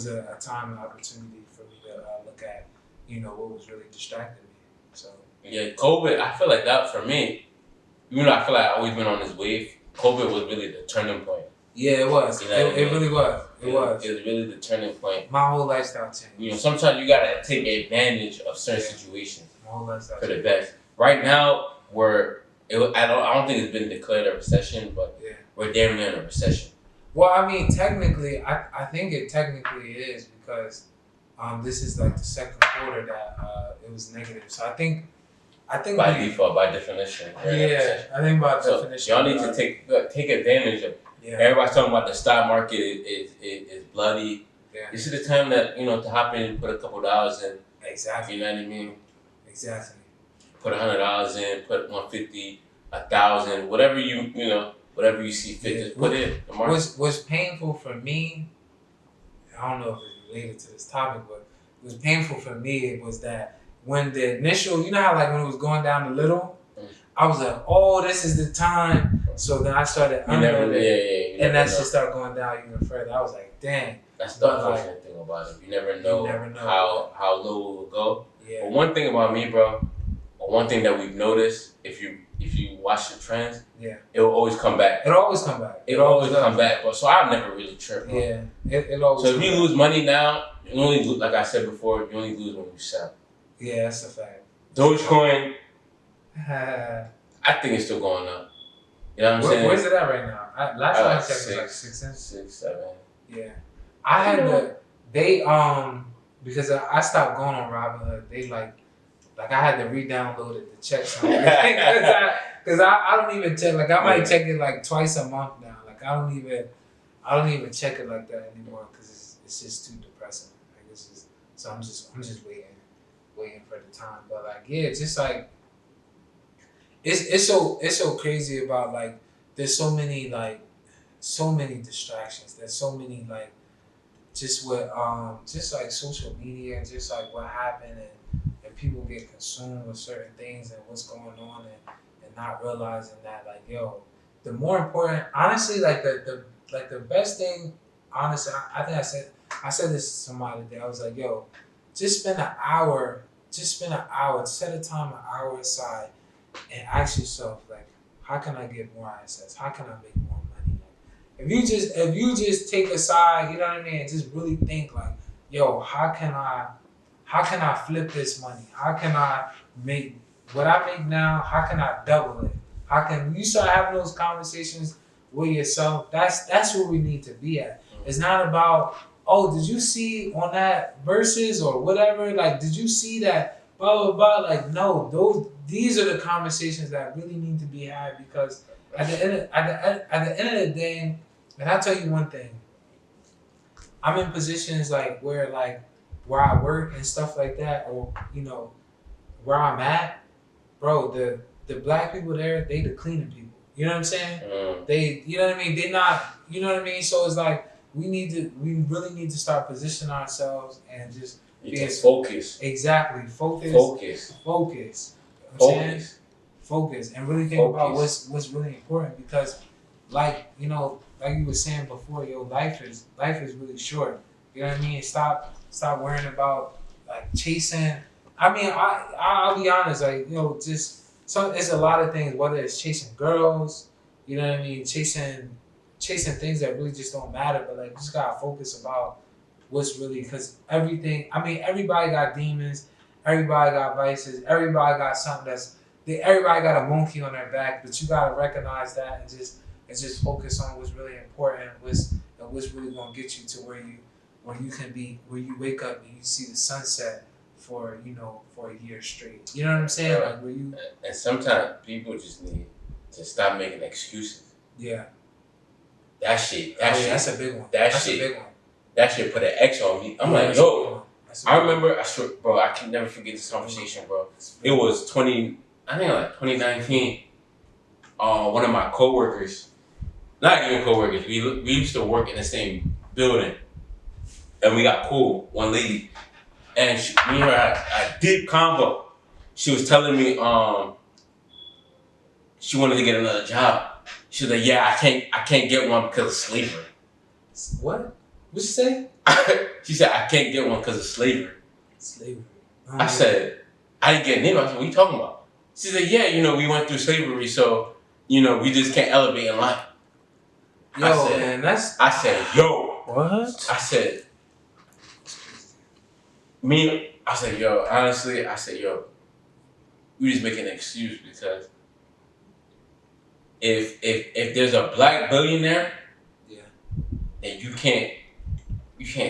a time and opportunity for me to look at, what was really distracting me. So yeah, COVID, I feel like that for me, even though I feel like I've always been on this wave, COVID was really the turning point. Yeah, it was. It really was. It was really the turning point. My whole lifestyle changed. Sometimes you gotta take advantage of certain situations My whole lifestyle for the best. Right now, I don't think it's been declared a recession, but we're damn near in a recession. Well, I mean, technically, I think it technically is, because this is like the second quarter that it was negative. So I think by default, by definition. Yeah, I think by definition. Y'all need to take advantage of. Yeah. Everybody's talking about the stock market is bloody. Yeah. This is the time that to hop in and put a couple dollars in. Exactly. You know what I mean? Exactly. Put $100 in, put $150, $1,000, whatever you see fit, just put in. What's painful for me, I don't know if it's related to this topic, but it was painful for me was that when the initial, how like when it was going down a little, I was like, oh, this is the time. So then I started unloading. and that shit start going down even further. I was like, dang. That's the unfortunate thing about it. You never know how low it will go. Yeah. But one thing about me, bro, or one thing that we've noticed, if you watch the trends, it will always come back. It'll always come back. It'll always come back. But so I've never really tripped. Bro. Yeah. It always. So if you lose money now, you only lose, like I said before, you only lose when you sell. Yeah, that's a fact. Dogecoin, I think it's still going up. You know what I'm saying? Where's it at right now? Last time I checked, it was like 6 cents. 6, 7. Yeah, I had because I stopped going on Robinhood. They like I had to re-download it to check something because I don't even check. Like I might check it like twice a month now. Like I don't even check it like that anymore because it's just too depressing. Like it's just so I'm just waiting for the time. But like it's just like it's so crazy about like there's so many distractions. There's so many like just with just like social media and just like what happened and people get consumed with certain things and what's going on and not realizing that like yo, the more important honestly like the best thing honestly I think I said this to somebody today. I was like yo, just spend an hour, set a time, an hour aside and ask yourself like how can I get more assets? How can I make more money? Like, if you just take aside, you know what I mean, and just really think like, yo, how can I flip this money? How can I make what I make now? How can I double it? How can you start having those conversations with yourself? That's where we need to be at. It's not about, oh, did you see on that verses or whatever? Like, did you see that? Blah blah blah. Like, no, these are the conversations that really need to be had because at the end of the day, and I'll tell you one thing. I'm in positions like where I work and stuff like that, or you know, where I'm at, bro. The black people there, they the cleaning people. You know what I'm saying? They, you know what I mean? They're not. You know what I mean? So it's like we really need to start positioning ourselves and just. Focus. Exactly. Focus. Focus. And really think about what's really important because like, you know, like you were saying before, yo, life is really short. You know what I mean? Stop worrying about like chasing. I mean, I'll be honest, like, you know, it's a lot of things, whether it's chasing girls, you know what I mean, chasing things that really just don't matter, but like just gotta focus about what's really, because everybody got demons, everybody got vices, everybody got something everybody got a monkey on their back, but you gotta recognize that and just focus on what's really important, what's really gonna get you to where you wake up and you see the sunset for a year straight. You know what I'm saying? Yeah. Like where you. And sometimes people just need to stop making excuses. Yeah. That shit. That's a big one. That's a big one. That shit put an X on me. I'm like, yo. I remember, bro, I can never forget this conversation, bro. It was 2019. One of my coworkers, not even coworkers, we used to work in the same building, and we got cool. One lady, and me and her had a deep convo. She was telling me, she wanted to get another job. She was like, yeah, I can't get one because of slavery. What? What'd she say? She said, I can't get one because of slavery. Slavery. I said, I didn't get a name. I said, what are you talking about? She said, yeah, you know, we went through slavery, so, you know, we just can't elevate in life. Yo, I said, yo. What? I said, yo, honestly, we just making an excuse because if there's a black billionaire, then you can't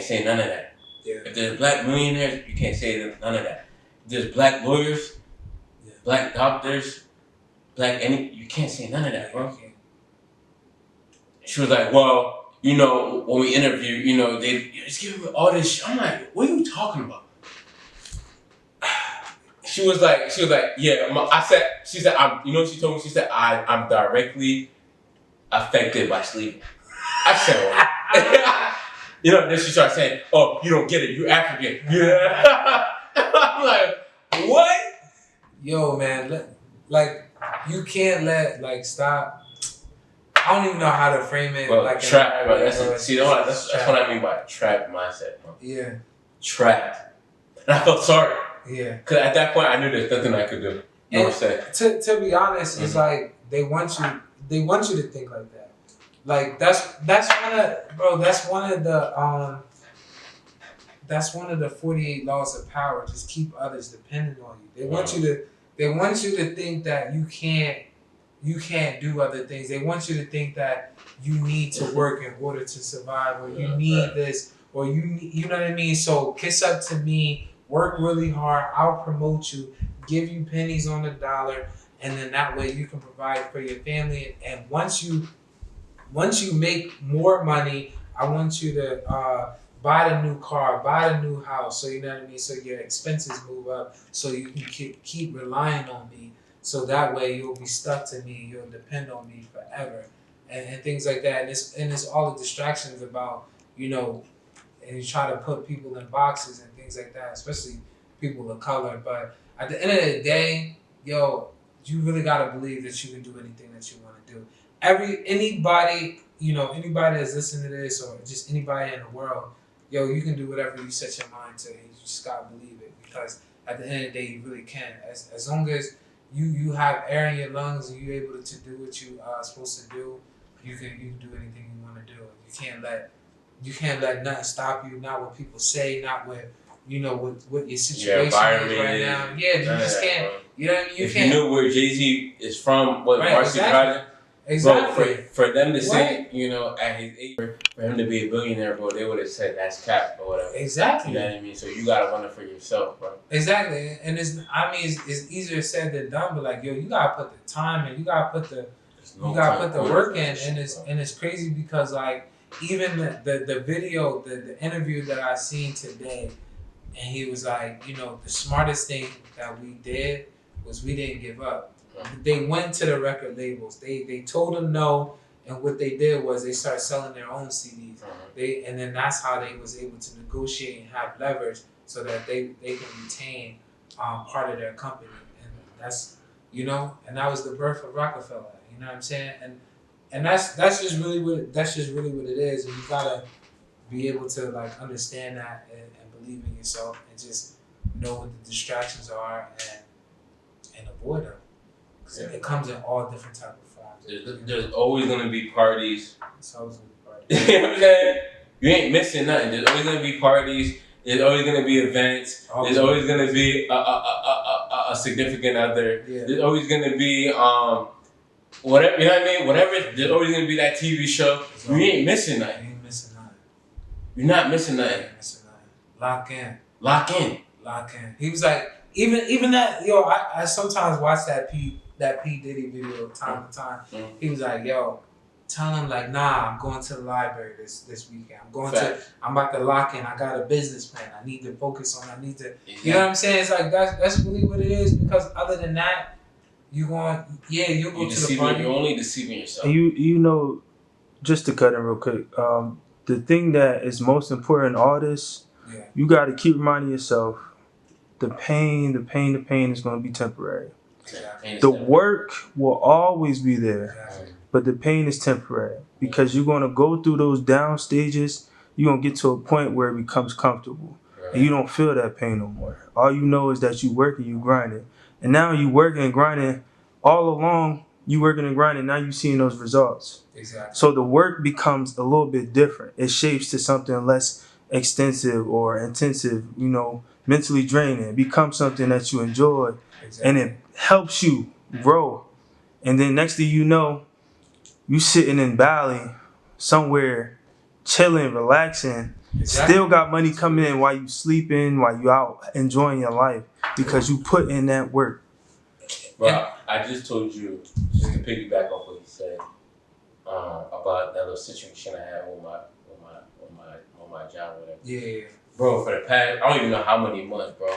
say none of that. Yeah. If there's black millionaires, you can't say none of that. If there's black lawyers, black doctors, you can't say none of that, bro. She was like, well, you know, when we interview, you know, they just give me all this shit. I'm like, what are you talking about? She was like, yeah. She said, you know what she told me? She said, I'm directly affected by slavery. I said, what? You know, then she started saying, oh, you don't get it, you're African. Yeah. I'm like, what? Yo, man, like, you can't stop. I don't even know how to frame it. Bro, like trap, bro. That's what I mean by trap mindset, bro. Yeah. Trapped. And I felt sorry. Yeah. Because at that point, I knew there's nothing I could do. You know what I'm saying? To be honest, it's like they want you to think like that. Like that's one of the 48 laws of power. Just keep others dependent on you. They want you to think that you can't do other things. They want you to think that you need to work in order to survive, or you need this, or you know what I mean? So kiss up to me, work really hard, I'll promote you, give you pennies on the dollar, and then that way you can provide for your family. And once you make more money, I want you to buy the new car, buy the new house. So you know what I mean? So your expenses move up, so you can keep relying on me. So that way you'll be stuck to me, you'll depend on me forever, and things like that. And it's all the distractions about, you know, and you try to put people in boxes and things like that, especially people of color. But at the end of the day, yo, you really gotta believe that you can do anything that you want to do. Anybody that's listening to this, or just anybody in the world, yo, you can do whatever you set your mind to. You just gotta believe it, because at the end of the day, you really can. As long as you have air in your lungs and you're able to do what you are supposed to do, you can do anything you want to do. You can't let nothing stop you. Not what people say, not what what your situation is right now. Yeah, you just can't. Bro. You know what I mean? If you knew where Jay-Z is from, what Marcy Project. Exactly. Bro, for them to say, at his age, for him to be a billionaire, bro, they would have said that's cap or whatever. Exactly. You know what I mean? So you gotta run it for yourself, bro. Exactly. And it's easier said than done, but like, yo, you gotta put the time in, you gotta put the work in, and it's crazy because like even the video, the interview that I seen today, and he was like, the smartest thing that we did was we didn't give up. They went to the record labels. They told them no, and what they did was they started selling their own CDs. And then that's how they was able to negotiate and have leverage so that they can retain part of their company. And that's and that was the birth of Rockefeller. You know what I'm saying? And that's just really what it is. And you gotta be able to like understand that and believe in yourself and just know what the distractions are and avoid them. Yeah. It comes in all different type of forms. There's always gonna be parties. It's always gonna be parties. You know what I'm saying? You ain't missing nothing. There's always gonna be parties. There's always gonna be events. There's always gonna be a significant other. Yeah. There's always gonna be whatever. You know what I mean? Whatever. There's always gonna be that TV show. You ain't missing nothing. You ain't missing nothing. You're not missing nothing. You ain't missing nothing. Lock in. He was like, even that. Yo, I sometimes watch that P Diddy video time to time. He was like, yo, tell him like, nah, I'm going to the library this weekend. I'm about to lock in. I got a business plan. I need to focus on. You know what I'm saying? It's like that's really what it is. Because other than that, you'll go to the party. You're only deceiving yourself. You just to cut in real quick. The thing that is most important in all this, you got to keep reminding yourself, the pain is going to be temporary. Exactly. The work will always be there, but the pain is temporary because you're going to go through those down stages. You're going to get to a point where it becomes comfortable, and you don't feel that pain no more. All you know is that you working, you grinding, and now you working and grinding all along. You working and grinding. Now you seeing those results. Exactly. So the work becomes a little bit different. It shapes to something less extensive or intensive. Mentally draining. It becomes something that you enjoy. Exactly. And it helps you grow. And then next thing you know, you sitting in Bali somewhere, chilling, relaxing, still got money coming in while you sleeping, while you out enjoying your life because you put in that work. Bro, I just told you, just to piggyback off what you said about that little situation I had with my job, whatever. Yeah. Bro, for the past, I don't even know how many months, bro.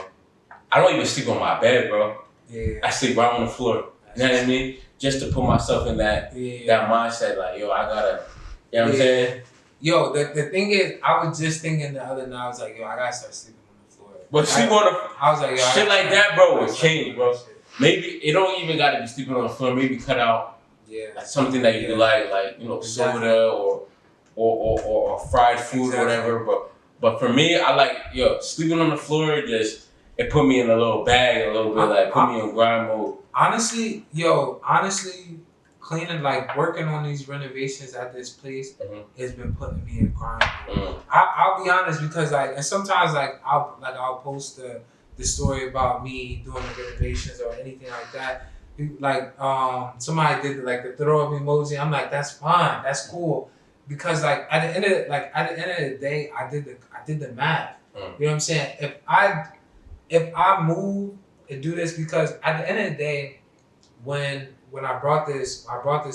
I don't even sleep on my bed, bro. Yeah. I sleep right on the floor. You know what I mean? Just to put myself in that mindset, like, yo, I gotta, you know what I'm saying? Yo, the thing is, I was just thinking the other night, I was like, yo, I gotta start sleeping on the floor. But sleep on the I was like, yo, shit like that, bro, would change, bro. Maybe it don't even gotta be sleeping on the floor. Maybe cut out like something that you like you know, soda or fried food or whatever. But for me, I like sleeping on the floor. It put me in a little bag a little bit, like put me in grind mode. Honestly, cleaning, like working on these renovations at this place has been putting me in grind mode. I'll be honest, because like, and sometimes like I'll post the story about me doing the renovations or anything like that. Like somebody did like the throw up emoji. I'm like, that's fine, that's cool, because like at the end of the day, I did the math. You know what I'm saying? If I move and do this, because at the end of the day, when I brought this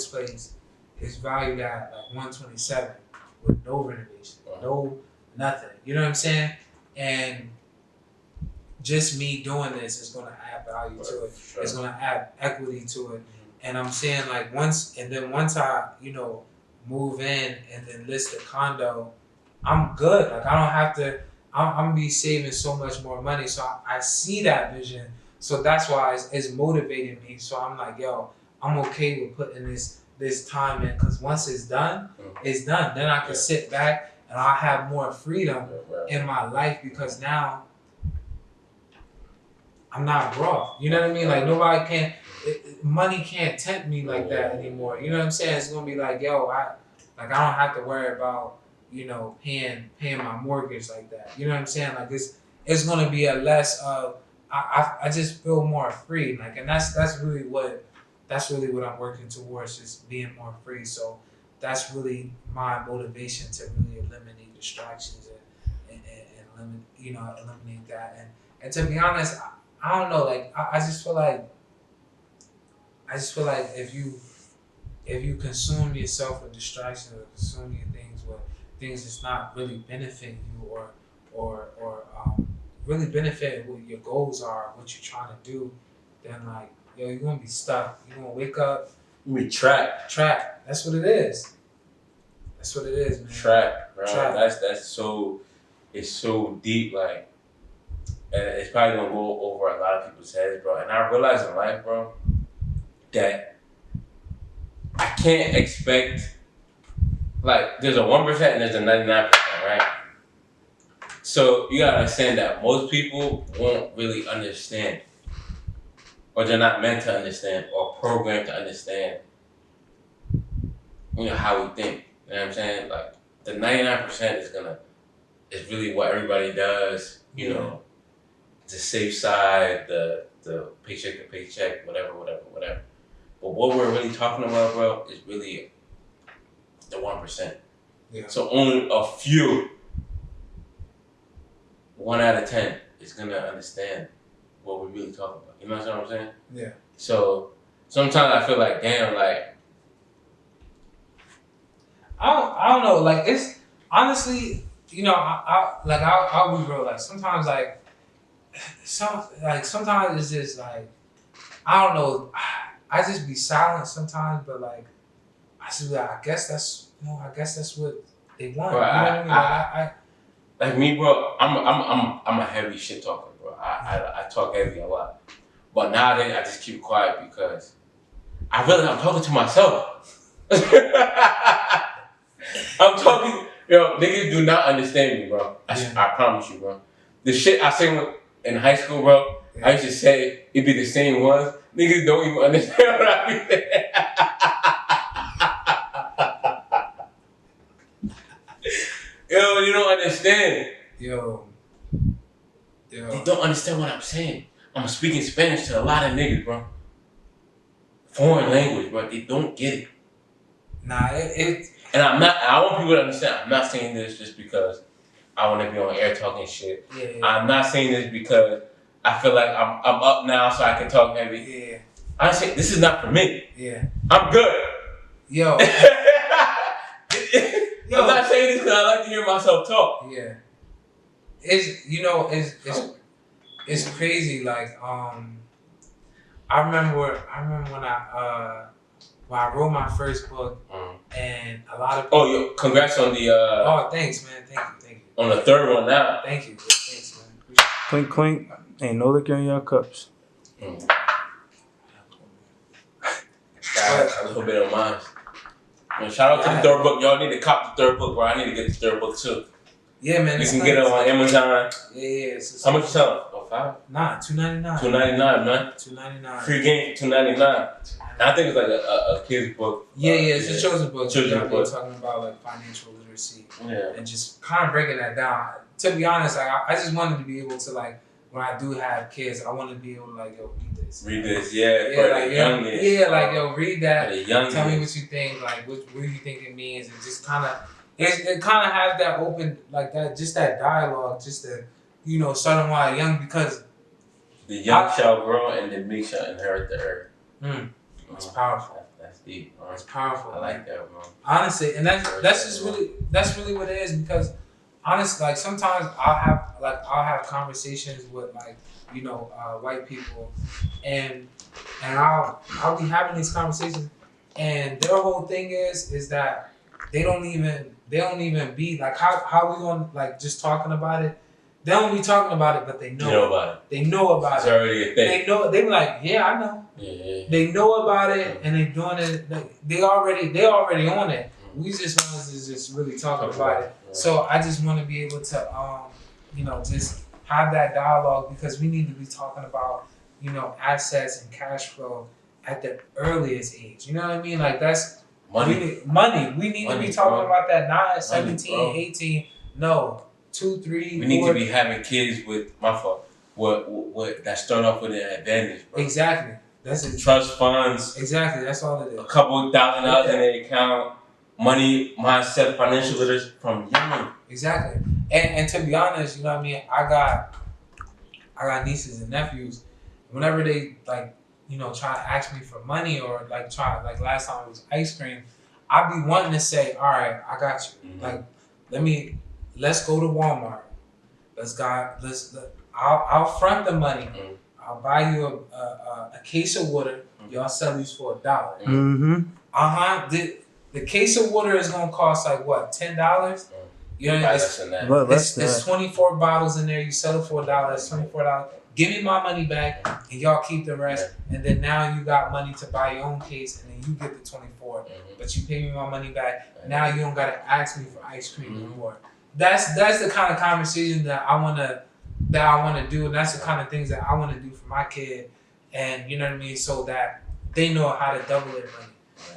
place, it's valued at like 127 with no renovation, no nothing. You know what I'm saying? And just me doing this is gonna add value to it. Sure. It's gonna add equity to it. And I'm saying like once I, move in and then list the condo, I'm good. Like I don't have to. I'm gonna be saving so much more money. So I see that vision. So that's why it's motivating me. So I'm like, yo, I'm okay with putting this time in, because once it's done, it's done. Then I can sit back and I'll have more freedom in my life, because now I'm not broke. You know what I mean? Like nobody money can't tempt me like that anymore. You know what I'm saying? It's gonna be like, yo, I don't have to worry about, paying my mortgage like that. You know what I'm saying? Like it's gonna be a less of, I just feel more free. Like, and that's really what I'm working towards, just being more free. So that's really my motivation to really eliminate distractions and eliminate that. And to be honest, I don't know, like I just feel like if you consume yourself with distractions, or consume your things with things that's not really benefiting you or really benefiting what your goals are, what you're trying to do, then like, you're gonna be stuck. You're gonna wake up. You be trapped. That's what it is. That's what it is, man. Trapped, bro. That's so, it's so deep, like, and it's probably gonna go over a lot of people's heads, bro. And I realize in life, bro, that I can't expect, like, there's a 1% and there's a 99%, right? So you gotta understand that most people won't really understand, or they're not meant to understand, or programmed to understand, how we think. You know what I'm saying? Like, the 99% is really what everybody does, the safe side, the paycheck to paycheck, whatever. But what we're really talking about, bro, is really the 1%. Yeah. So only a few, 1 out of 10, is gonna understand what we're really talking about. You know what I'm saying? Yeah. So sometimes I feel like, damn, like, I don't know. Like, it's honestly, I'll be real. Like sometimes, sometimes it's just like, I don't know. I just be silent sometimes, but like, I just be like, I guess that's what they want. Bro, you know what I mean? Like me, bro. I'm a heavy shit talker, bro. I talk heavy a lot, but nowadays I just keep quiet because I'm talking to myself. I'm talking, niggas do not understand me, bro. I promise you, bro. The shit I sing in high school, bro, I used to say it be the same ones. Niggas don't even understand what I be saying. You don't understand. Yo. They don't understand what I'm saying. I'm speaking Spanish to a lot of niggas, bro. Foreign language, bro. They don't get it. Nah, And I want people to understand, I'm not saying this just because I want to be on air talking shit. Yeah. I'm not saying this because I feel like I'm up now so I can talk heavy. Yeah. I say this is not for me. Yeah. I'm good. Yo. I'm not saying this because I like to hear myself talk. Yeah. It's crazy. Like I remember when I wrote my first book, and a lot of people, yo, congrats on the thanks, man. Thank you. On the third one now. Thank you. Thanks, man. Clink, clink. Ain't no liquor in your cups. got a little bit of mine. Man, shout out to the third book. Y'all need to cop the third book, bro. I need to get the third book too. Yeah, man. You can get it on Amazon. Yeah. How much you selling? Oh, $5? Nah, $2.99. $2.99, man. $2.99. Free game for $2.99. I think it's like a kid's book. Yeah, it's a children's book. Children's book. Talking about like financial literacy. Yeah. And just kind of breaking that down. To be honest, like, I just wanted to be able to, like, when I do have kids, I want to be able to, like, yo, read this. Read this, yeah. Yeah, For like, the youngest. yeah, like, yo, read that. For the youngest. Tell me what you think, like, what do you think it means, and just kind of, it kind of has that open, like that, just that dialogue, just to, you know, start them while young, because the young shall grow and the meek shall inherit the earth. It's powerful. That's deep, bro. It's powerful. I like that, bro. Honestly, and that's really what it is, because honestly, like sometimes I'll have conversations with, like, you know, white people, and I'll be having these conversations, and their whole thing is that they don't even be like, how we gonna, like, just talking about it. They don't be talking about it, but they know about it. They know about it's it. It's already a thing. They know. They be like, yeah, I know. Yeah. They know about it, and they doing it. They already on it. We just want to just really talk about it. Yeah. So I just want to be able to, you know, just have that dialogue, because we need to be talking about, you know, assets and cash flow at the earliest age. You know what I mean? Like, that's money. We need to be talking about that not 17, 18. No, 2, 3. We need to be having kids with what that start off with an advantage, bro. Exactly. That's it. Trust funds. Exactly. That's all it is. A couple $1,000 in their account. Money mindset, financial literacy from young. Exactly. And to be honest, you know what I mean? I got nieces and nephews. Whenever they, like, you know, try to ask me for money, or like last time it was ice cream, I be wanting to say, all right, I got you. Like, let's go to Walmart. I'll front the money. I'll buy you a case of water. Y'all sell these for $1. The case of water is gonna cost like what, $10? You know, it's 24 bottles in there. You sell it for $1. It's $24. Give me my money back, and y'all keep the rest. And then now you got money to buy your own case, and then you get the 24. But you pay me my money back. Now you don't gotta ask me for ice cream anymore. That's the kind of conversation that I wanna do, and that's the kind of things that I wanna do for my kid. And you know what I mean, so that they know how to double their money.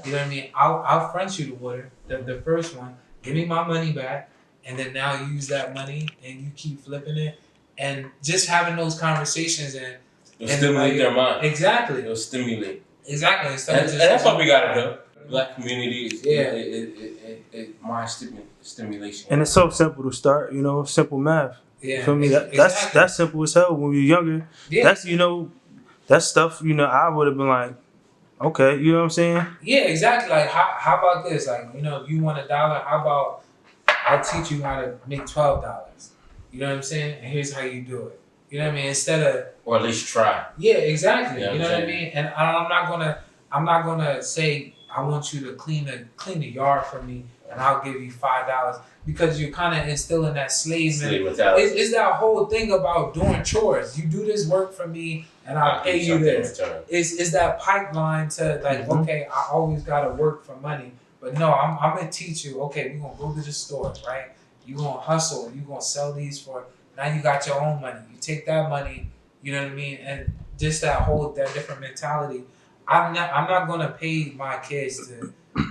You know what I mean? I'll front you the water, the first one. Give me my money back, and then now you use that money and you keep flipping it, and just having those conversations and stimulate their mind. Exactly. It'll stimulate. Exactly. And that's what we gotta do. Black communities. Yeah. It mind stimulation. And it's so simple to start. You know, simple math. Yeah. You feel me? That's simple as hell when we were younger. Yeah. That's, you know, that's stuff, you know, I would have been like, okay, you know what I'm saying? Yeah, exactly. Like, how about this? Like, you know, if you want $1, how about I'll teach you how to make $12? You know what I'm saying? And here's how you do it. You know what I mean? Instead of, or at least try. Yeah, exactly. You know what I mean? And I'm not gonna say I want you to clean the yard for me and I'll give you $5, because you're kind of instilling that slave mentality. It's that whole thing about doing chores. You do this work for me, and I'll pay you this. It's that pipeline to, like, okay, I always gotta work for money, but no, I'm gonna teach you. Okay, we're gonna go to the store, right? You gonna hustle. You gonna sell these for. Now you got your own money. You take that money. You know what I mean? And just that different mentality. I'm not gonna pay my kids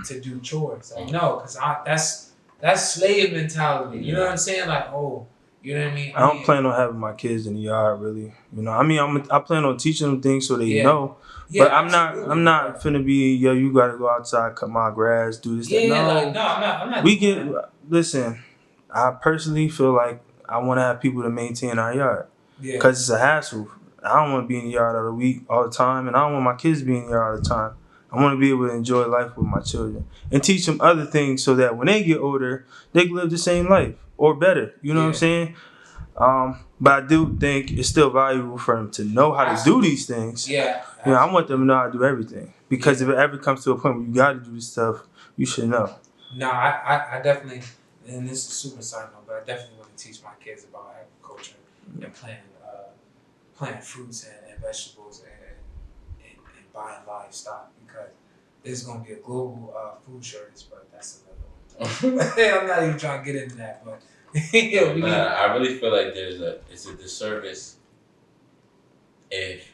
to do chores. Like, no, because that's slave mentality. You know what I'm saying? Like, oh, you know what I mean? I don't plan on having my kids in the yard, really. You know, I mean, I plan on teaching them things so they know. Yeah, but I'm not finna be, yo, you gotta go outside, cut my grass, do this. Yeah, no, like, no, I'm not. Listen, I personally feel like I want to have people to maintain our yard. Yeah. Because it's a hassle. I don't want to be in the yard all the time, and I don't want my kids to be in the yard all the time. I want to be able to enjoy life with my children and teach them other things so that when they get older, they can live the same life or better. You know what I'm saying? But I do think it's still valuable for them to know how to do these things. Yeah. You know, I want them to know how to do everything. Because if it ever comes to a point where you got to do this stuff, you should know. No, I definitely, and this is super side note, but I definitely want to teach my kids about agriculture and planting fruits and vegetables and buying livestock, because there's gonna be a global food shortage, but that's another one. I'm not even trying to get into that, but yeah, I really feel like it's a disservice if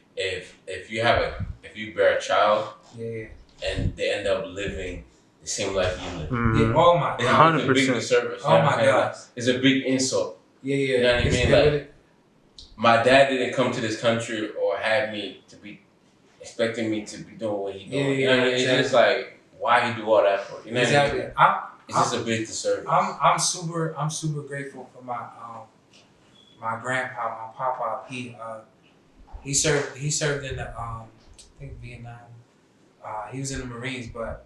you bear a child and they end up living the same life you live. Yeah, oh my God. It's a big disservice. Oh my God. Like, it's a big insult. Yeah. You know what I mean? Like, my dad didn't come to this country or have me to be expecting me to be doing what he doing. You know what I mean? Exactly. It's just like, why he do all that for? You know what I mean? It's just a big disservice. I'm super grateful for my my grandpa, my papa. He served in the I think Vietnam. He was in the Marines, but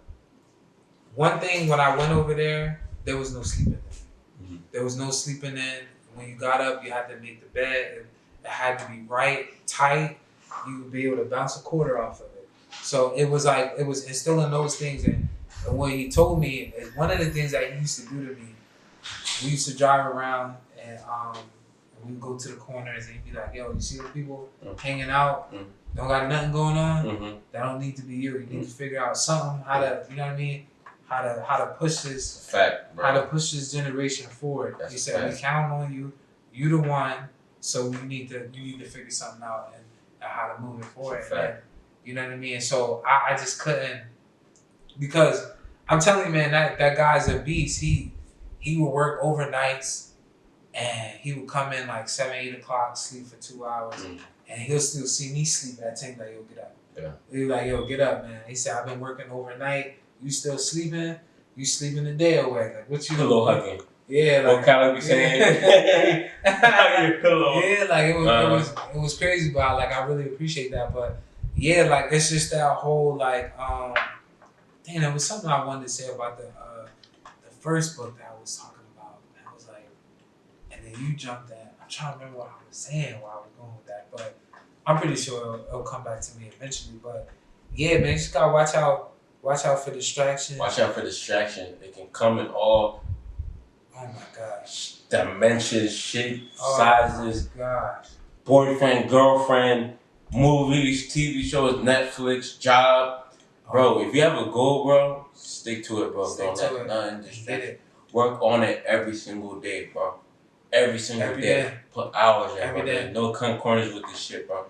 one thing when I went over there was no sleeping in. Mm-hmm. There was no sleeping in. When you got up, you had to make the bed. It had to be right, tight. You would be able to bounce a quarter off of it. So it was like, it was instilling those things. And when he told me, one of the things that he used to do to me, we used to drive around and we'd go to the corners and he'd be like, yo, you see those people hanging out? Don't got nothing going on? That don't need to be you. You need to figure out something, how to, you know what I mean? How to push this, how to push this generation forward. He said, we count on you. You the one. So you need to figure something out and how to move it forward. And, you know what I mean? So I just couldn't, because I'm telling you, man, that guy's a beast. He would work overnights and he would come in like 7, 8 o'clock, sleep for 2 hours, and he'll still see me sleep at 10. Like, yo, get up. Yeah. He'd be like, yo, get up, man. He said, I've been working overnight. You still sleeping? You sleeping the day away? Like, what you doing? Pillow hugging. Yeah, like what Callie be saying. Your pillow. Yeah, like it was crazy, but I really appreciate that. But yeah, like it's just that whole like damn, there was something I wanted to say about the first book that I was talking about. And I was like, and then you jumped in. I'm trying to remember what I was saying while I was going with that, but I'm pretty sure it'll come back to me eventually. But yeah, man, you just gotta watch out for distractions. Watch out for distractions. It can come in all. Oh my gosh. Dimensions, shape, sizes. Oh my gosh. Boyfriend, girlfriend, movies, TV shows, Netflix, job. Bro, if you have a goal, bro, stick to it, bro. Don't let nothing distract you. Work on it every single day, bro. Every single day. Put hours in, every bro. day. There's no cutting corners with this shit, bro.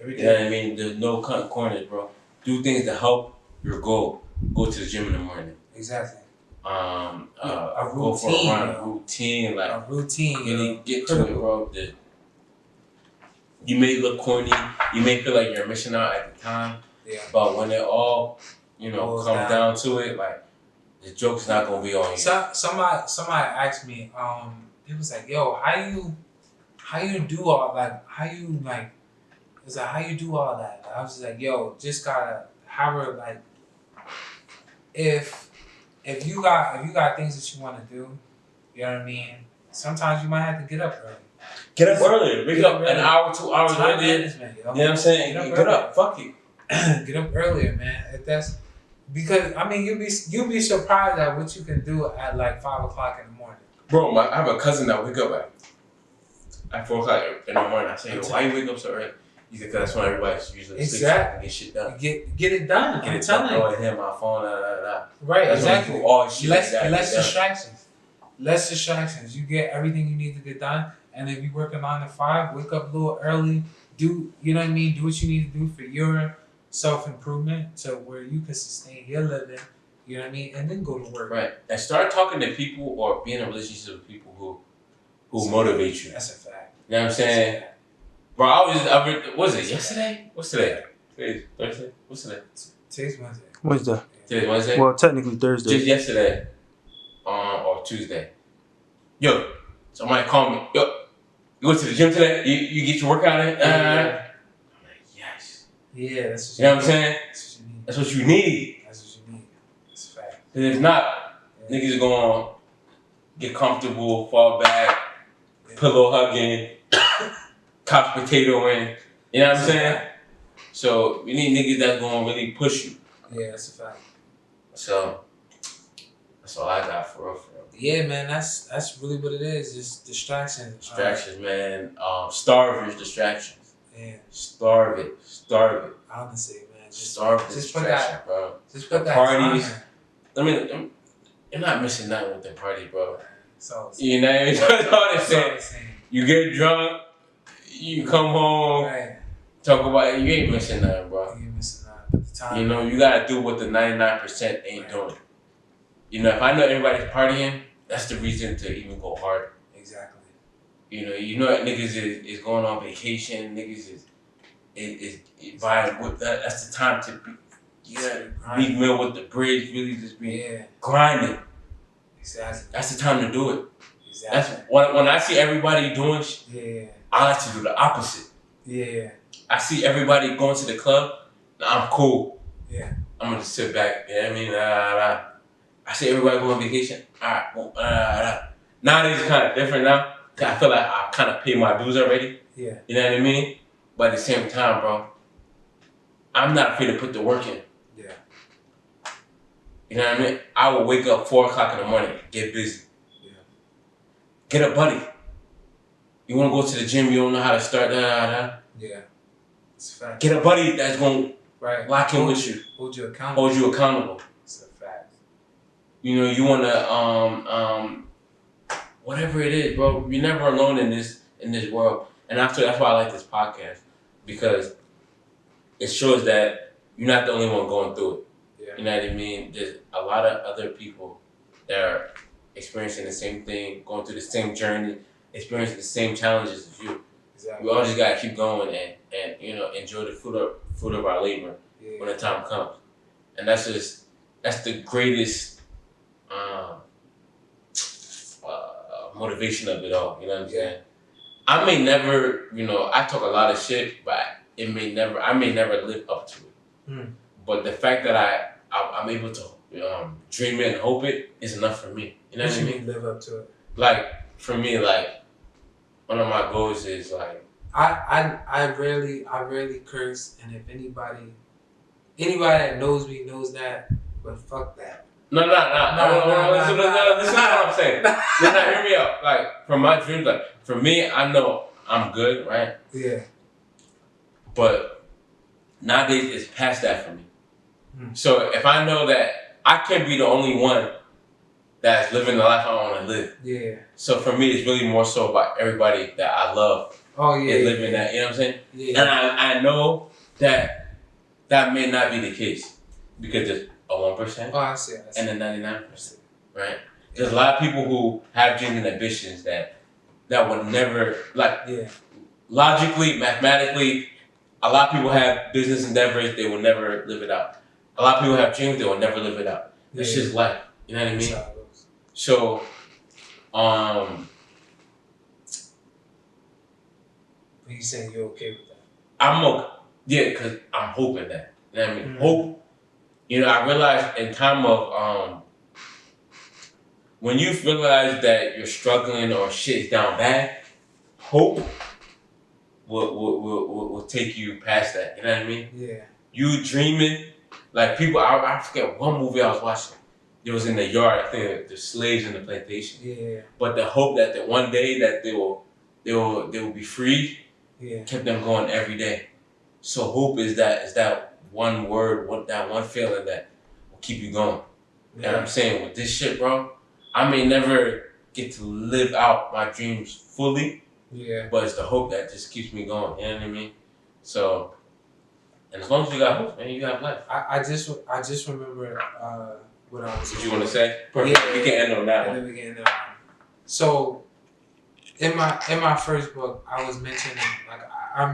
Every day. You know what I mean? There's no cutting corners, bro. Do things to help your goal. Go to the gym in the morning. Exactly. A routine, go for a run, a routine, get to it, bro. You may look corny, you may feel like you're missing out at the time, but when it all, comes down to it, like the joke's not gonna be on you. Somebody asked me, it was like, yo, how you do all that? How you do all that? I was like, yo, just gotta have her like, if you got things that you want to do, you know what I mean? Sometimes you might have to get up early. Get up earlier. Wake up an hour, 2 hours earlier. You know what I'm saying? Get up. Fuck it. Get up earlier, man. If that's because I mean you'll be surprised at what you can do at like 5 o'clock in the morning. Bro, I have a cousin that wake up at 4 o'clock in the morning. I say, yo, why you wake up so early? He said, because that's when everybody's usually sleeps and get shit done. Get it done. Get it done. Go ahead, my phone, Right, that's exactly. When you do all shit less distractions. Less distractions. You get everything you need to get done. And if you work a 9 to 5, wake up a little early. Do you know what I mean? Do what you need to do for your self-improvement to where you can sustain your living. You know what I mean? And then go to work. Right. And start talking to people or be in a relationship with people who motivate you. That's a fact. You know what I'm saying? Bro, was it yesterday? What's today? Today's Thursday? What's today? Today's Wednesday. Wednesday. Today's Wednesday? Well, technically Thursday. Just yesterday. Or Tuesday. Yo, somebody called me. Yo, you go to the gym today? You get your workout in? I'm like, yes. Yeah, that's what you know what I'm saying? That's what you need. That's what you need. That's a fact. And if not, niggas going to get comfortable, fall back, pillow hugging, couch potatoing. You know what I'm saying? So you need niggas that's going to really push you. Yeah, that's a fact. So that's all I got for real. Yeah, man, that's really what it is. Just distractions. Distractions, man. Starve your distractions. Yeah. Starve it. Honestly, man. Starve the distraction, bro. Just put the that parties. time I mean, you're not missing nothing with the party, bro. So you know, that's all they say. You get drunk, you come home, right. talk about it. You ain't missing nothing, bro. You ain't missing nothing. But the time. You know, you gotta do what the 99% ain't doing. You know, if I know everybody's partying, that's the reason to even go hard. Exactly. You know that niggas is going on vacation. Niggas is buying. That's the time to be. Big meal with the bridge. Really just be grinding. Exactly. That's the time to do it. Exactly. That's when I see everybody doing I like to do the opposite. Yeah. I see everybody going to the club. I'm cool. Yeah. I'm gonna sit back. You know what I mean? I see everybody going on vacation. Alright. Nowadays it's kind of different now. I feel like I kind of paid my dues already. Yeah. You know what I mean? But at the same time, bro, I'm not afraid to put the work in. Yeah. You know what I mean? I will wake up 4 o'clock in the morning, get busy. Yeah. Get a buddy. You want to go to the gym, you don't know how to start, Yeah. It's a fact. Get a buddy that's going to lock in with you. Hold you accountable. It's a fact. You know, you want to, whatever it is, bro, you're never alone in this world. And that's why I like this podcast. Because it shows that you're not the only one going through it. Yeah. You know what I mean? There's a lot of other people that are experiencing the same thing, going through the same journey, experiencing the same challenges as you. Exactly. We all just gotta keep going and you know, enjoy the fruit of our labor when the time comes. And that's the greatest motivation of it all. You know what I'm saying? I may never, you know, I talk a lot of shit, but I may never live up to it. But the fact that I'm able to dream it and hope it is enough for me. You know what I mean? Live up to it. Like for me, like one of my goals is like I rarely curse, and if anybody that knows me knows that, but fuck that. No. Listen to what I'm saying. Listen, hear me out. Like for my dreams, like for me, I know I'm good, right? Yeah. But nowadays, it's past that for me. So if I know that I can't be the only one that's living the life I want to live. Yeah. So for me, it's really more so about everybody that I love. Oh yeah. Is living that. You know what I'm saying? Yeah. And I know that may not be the case because there's a 1%. Oh, I see. And a 99%. Right? There's a lot of people who have dreams and ambitions that would never logically, mathematically. A lot of people have business endeavors, they will never live it out. A lot of people have dreams, they will never live it out. It's just life. You know what I mean? So, But you saying you're okay with that? I'm okay. Yeah, because I'm hoping that. You know what I mean? Hope. You know, I realized in time of, when you realize that you're struggling or shit's down bad, hope will take you past that. You know what I mean? Yeah. You dreaming, like people. I forget one movie I was watching. It was in the yard. I think the slaves in the plantation. Yeah. But the hope that one day that they will be free. Yeah. Kept them going every day. So hope is that one word, that one feeling that will keep you going. Yeah. And I'm saying with this shit, bro, I may never get to live out my dreams fully. Yeah. But it's the hope that just keeps me going. You know what I mean? So, and as long as you got hope, man, you have life. I just remember what I was. What you want to say? Perfect. Yeah. We can end on that one. And then we can end on that. So, in my first book, I was mentioning like I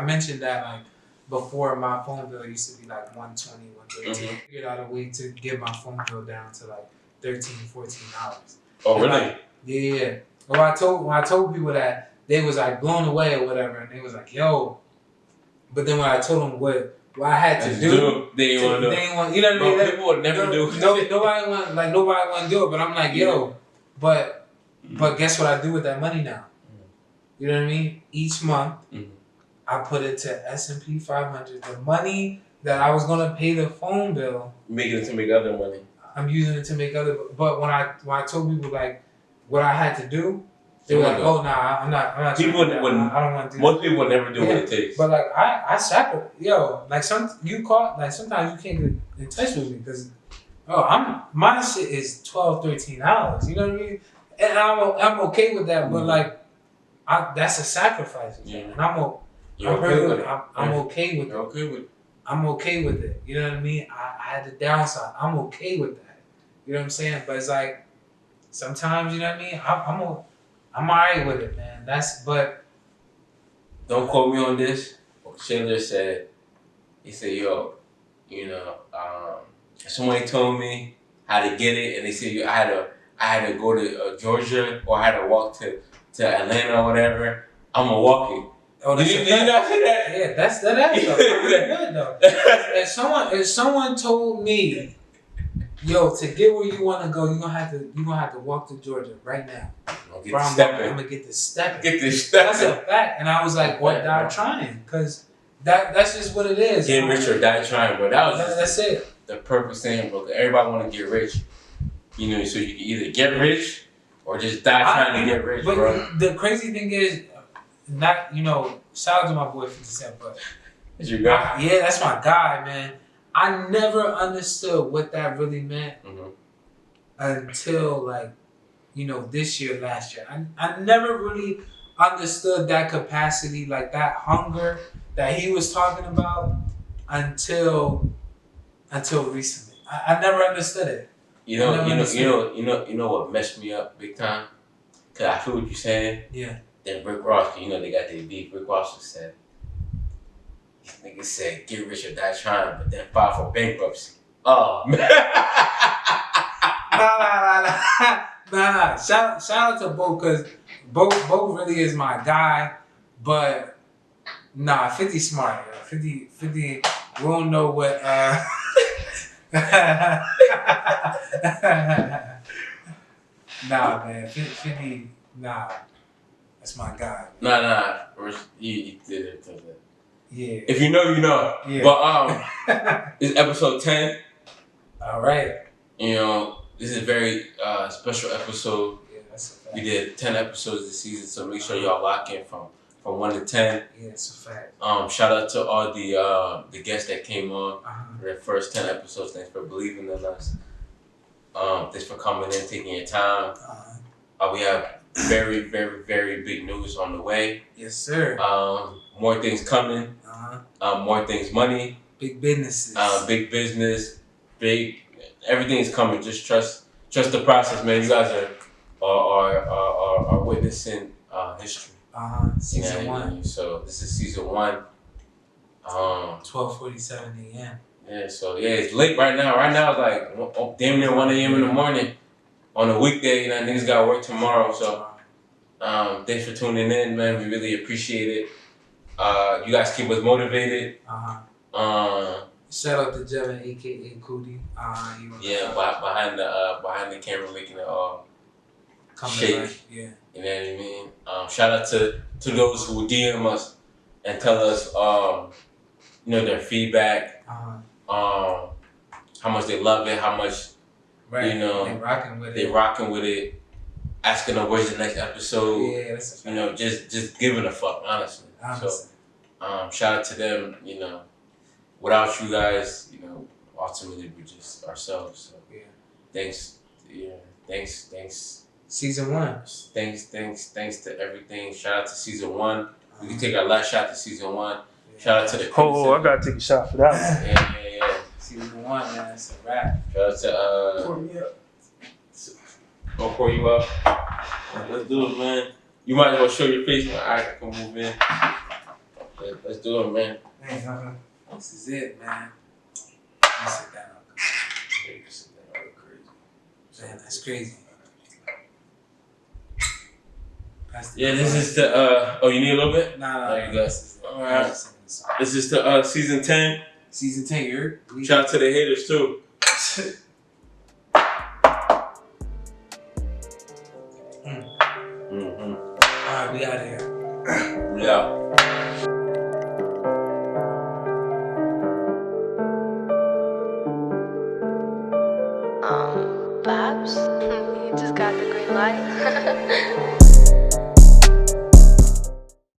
mentioned that like before my phone bill used to be like $120, $113. I figured out a way to get my phone bill down to like $13, $14. Oh, really? Like, yeah. Well, when I told people that, they was like blown away or whatever, and they was like, "Yo," but then when I told them what I had to do, they didn't want to do it. You know what I mean? People would never do it. Nobody want to do it, but I'm like, yo, but guess what I do with that money now? You know what I mean? Each month, I put it to S&P 500. The money that I was gonna pay the phone bill, making it to make other money. I'm using it to make other. But when I told people like what I had to do, They're like, oh nah, I'm not. People I don't want to do. Most people would never do what it takes. But like I sacrifice, like sometimes you can't get in touch with me because my shit is $12, $13. You know what I mean? And I'm okay with that. But like that's a sacrifice. Yeah. And I'm okay with it. I'm okay with it. Okay with it. I'm okay with it. You know what I mean? I had the downside. I'm okay with that. You know what I'm saying? But it's like sometimes, you know what I mean? I'm alright with it, man. But don't quote me on this. Schindler said, he said, yo, somebody told me how to get it, and they said I had to go to Georgia, or I had to walk to Atlanta or whatever. I'm gonna walk it. Oh, did you not say that? Yeah, that's pretty good though. If someone told me, yo, to get where you want to go, you're gonna have to walk to Georgia right now. I'm gonna get this stepping. That's a fact. And I was like, what? Die trying, because that's just what it is. Get rich or die trying, bro. That's it. The perfect saying, bro. Everybody want to get rich, so you can either get rich or just die trying to get rich, but bro. The crazy thing is, shout out to my boy 50 Cent, but Is your guy? Yeah, that's my guy, man. I never understood what that really meant until this year, last year. I never really understood that capacity, like that hunger that he was talking about until recently. I never understood it. You know what messed me up big time? Cause I feel what you're saying. Yeah. Then Rick Ross, they got their beef. Rick Ross said, these niggas said, get rich or die trying, but then file for bankruptcy. Oh, man. Nah. Shout out to Bo, because Bo really is my guy. But 50 smart. 50 we don't know what. Nah, man. 50. Nah. That's my guy. Nah. You did it. Yeah. If you know, you know. Yeah. But this is episode 10. All right. This is a very special episode. Yeah, that's a fact. We did 10 episodes this season, so make sure y'all lock in from 1 to 10. Yeah, it's a fact. Shout out to all the guests that came on Uh-huh. their first 10 episodes. Thanks for believing in us. Thanks for coming in, taking your time. We have very, very, very big news on the way. Yes, sir. More things coming. More things money. Big businesses. Big business. Everything's coming. Just trust the process, man. You guys are witnessing history. Season 1. So this is season 1. 12:47 a.m. Yeah, so it's late right now. Right now it's like damn near 1 a.m. in the morning on a weekday. Niggas got work tomorrow. So thanks for tuning in, man. We really appreciate it. You guys keep us motivated. Shout out to Jevin, aka Cootie. Behind the camera making it all shake. Right. Yeah. You know what I mean? Shout out to those who DM us and tell us their feedback. How much they love it, how much they rocking with it. Asking them where's the next episode. Yeah, that's a fact. Just giving a fuck, honestly. So shout out to them, Without you guys, ultimately we're just ourselves. So thanks. Yeah, thanks. Season 1. Thanks to everything. Shout out to season 1. We can take our last shot to season 1. Yeah. Shout out to the I gotta take a shot for that one. Yeah. Season 1, man, that's a wrap. Shout out to Pour me up. I'll pour you up. Let's do it, man. You might as well show your face, man. I can move in. Let's do it, man. Hey, this is it, man. Let me sit down. Man, that's crazy. This is the you need a little bit? Nah, you got it. All right. This is the season 10. Season 10, you're. Shout out to the haters too. Alright, we out of here. Yeah. Babs, you just got the green light.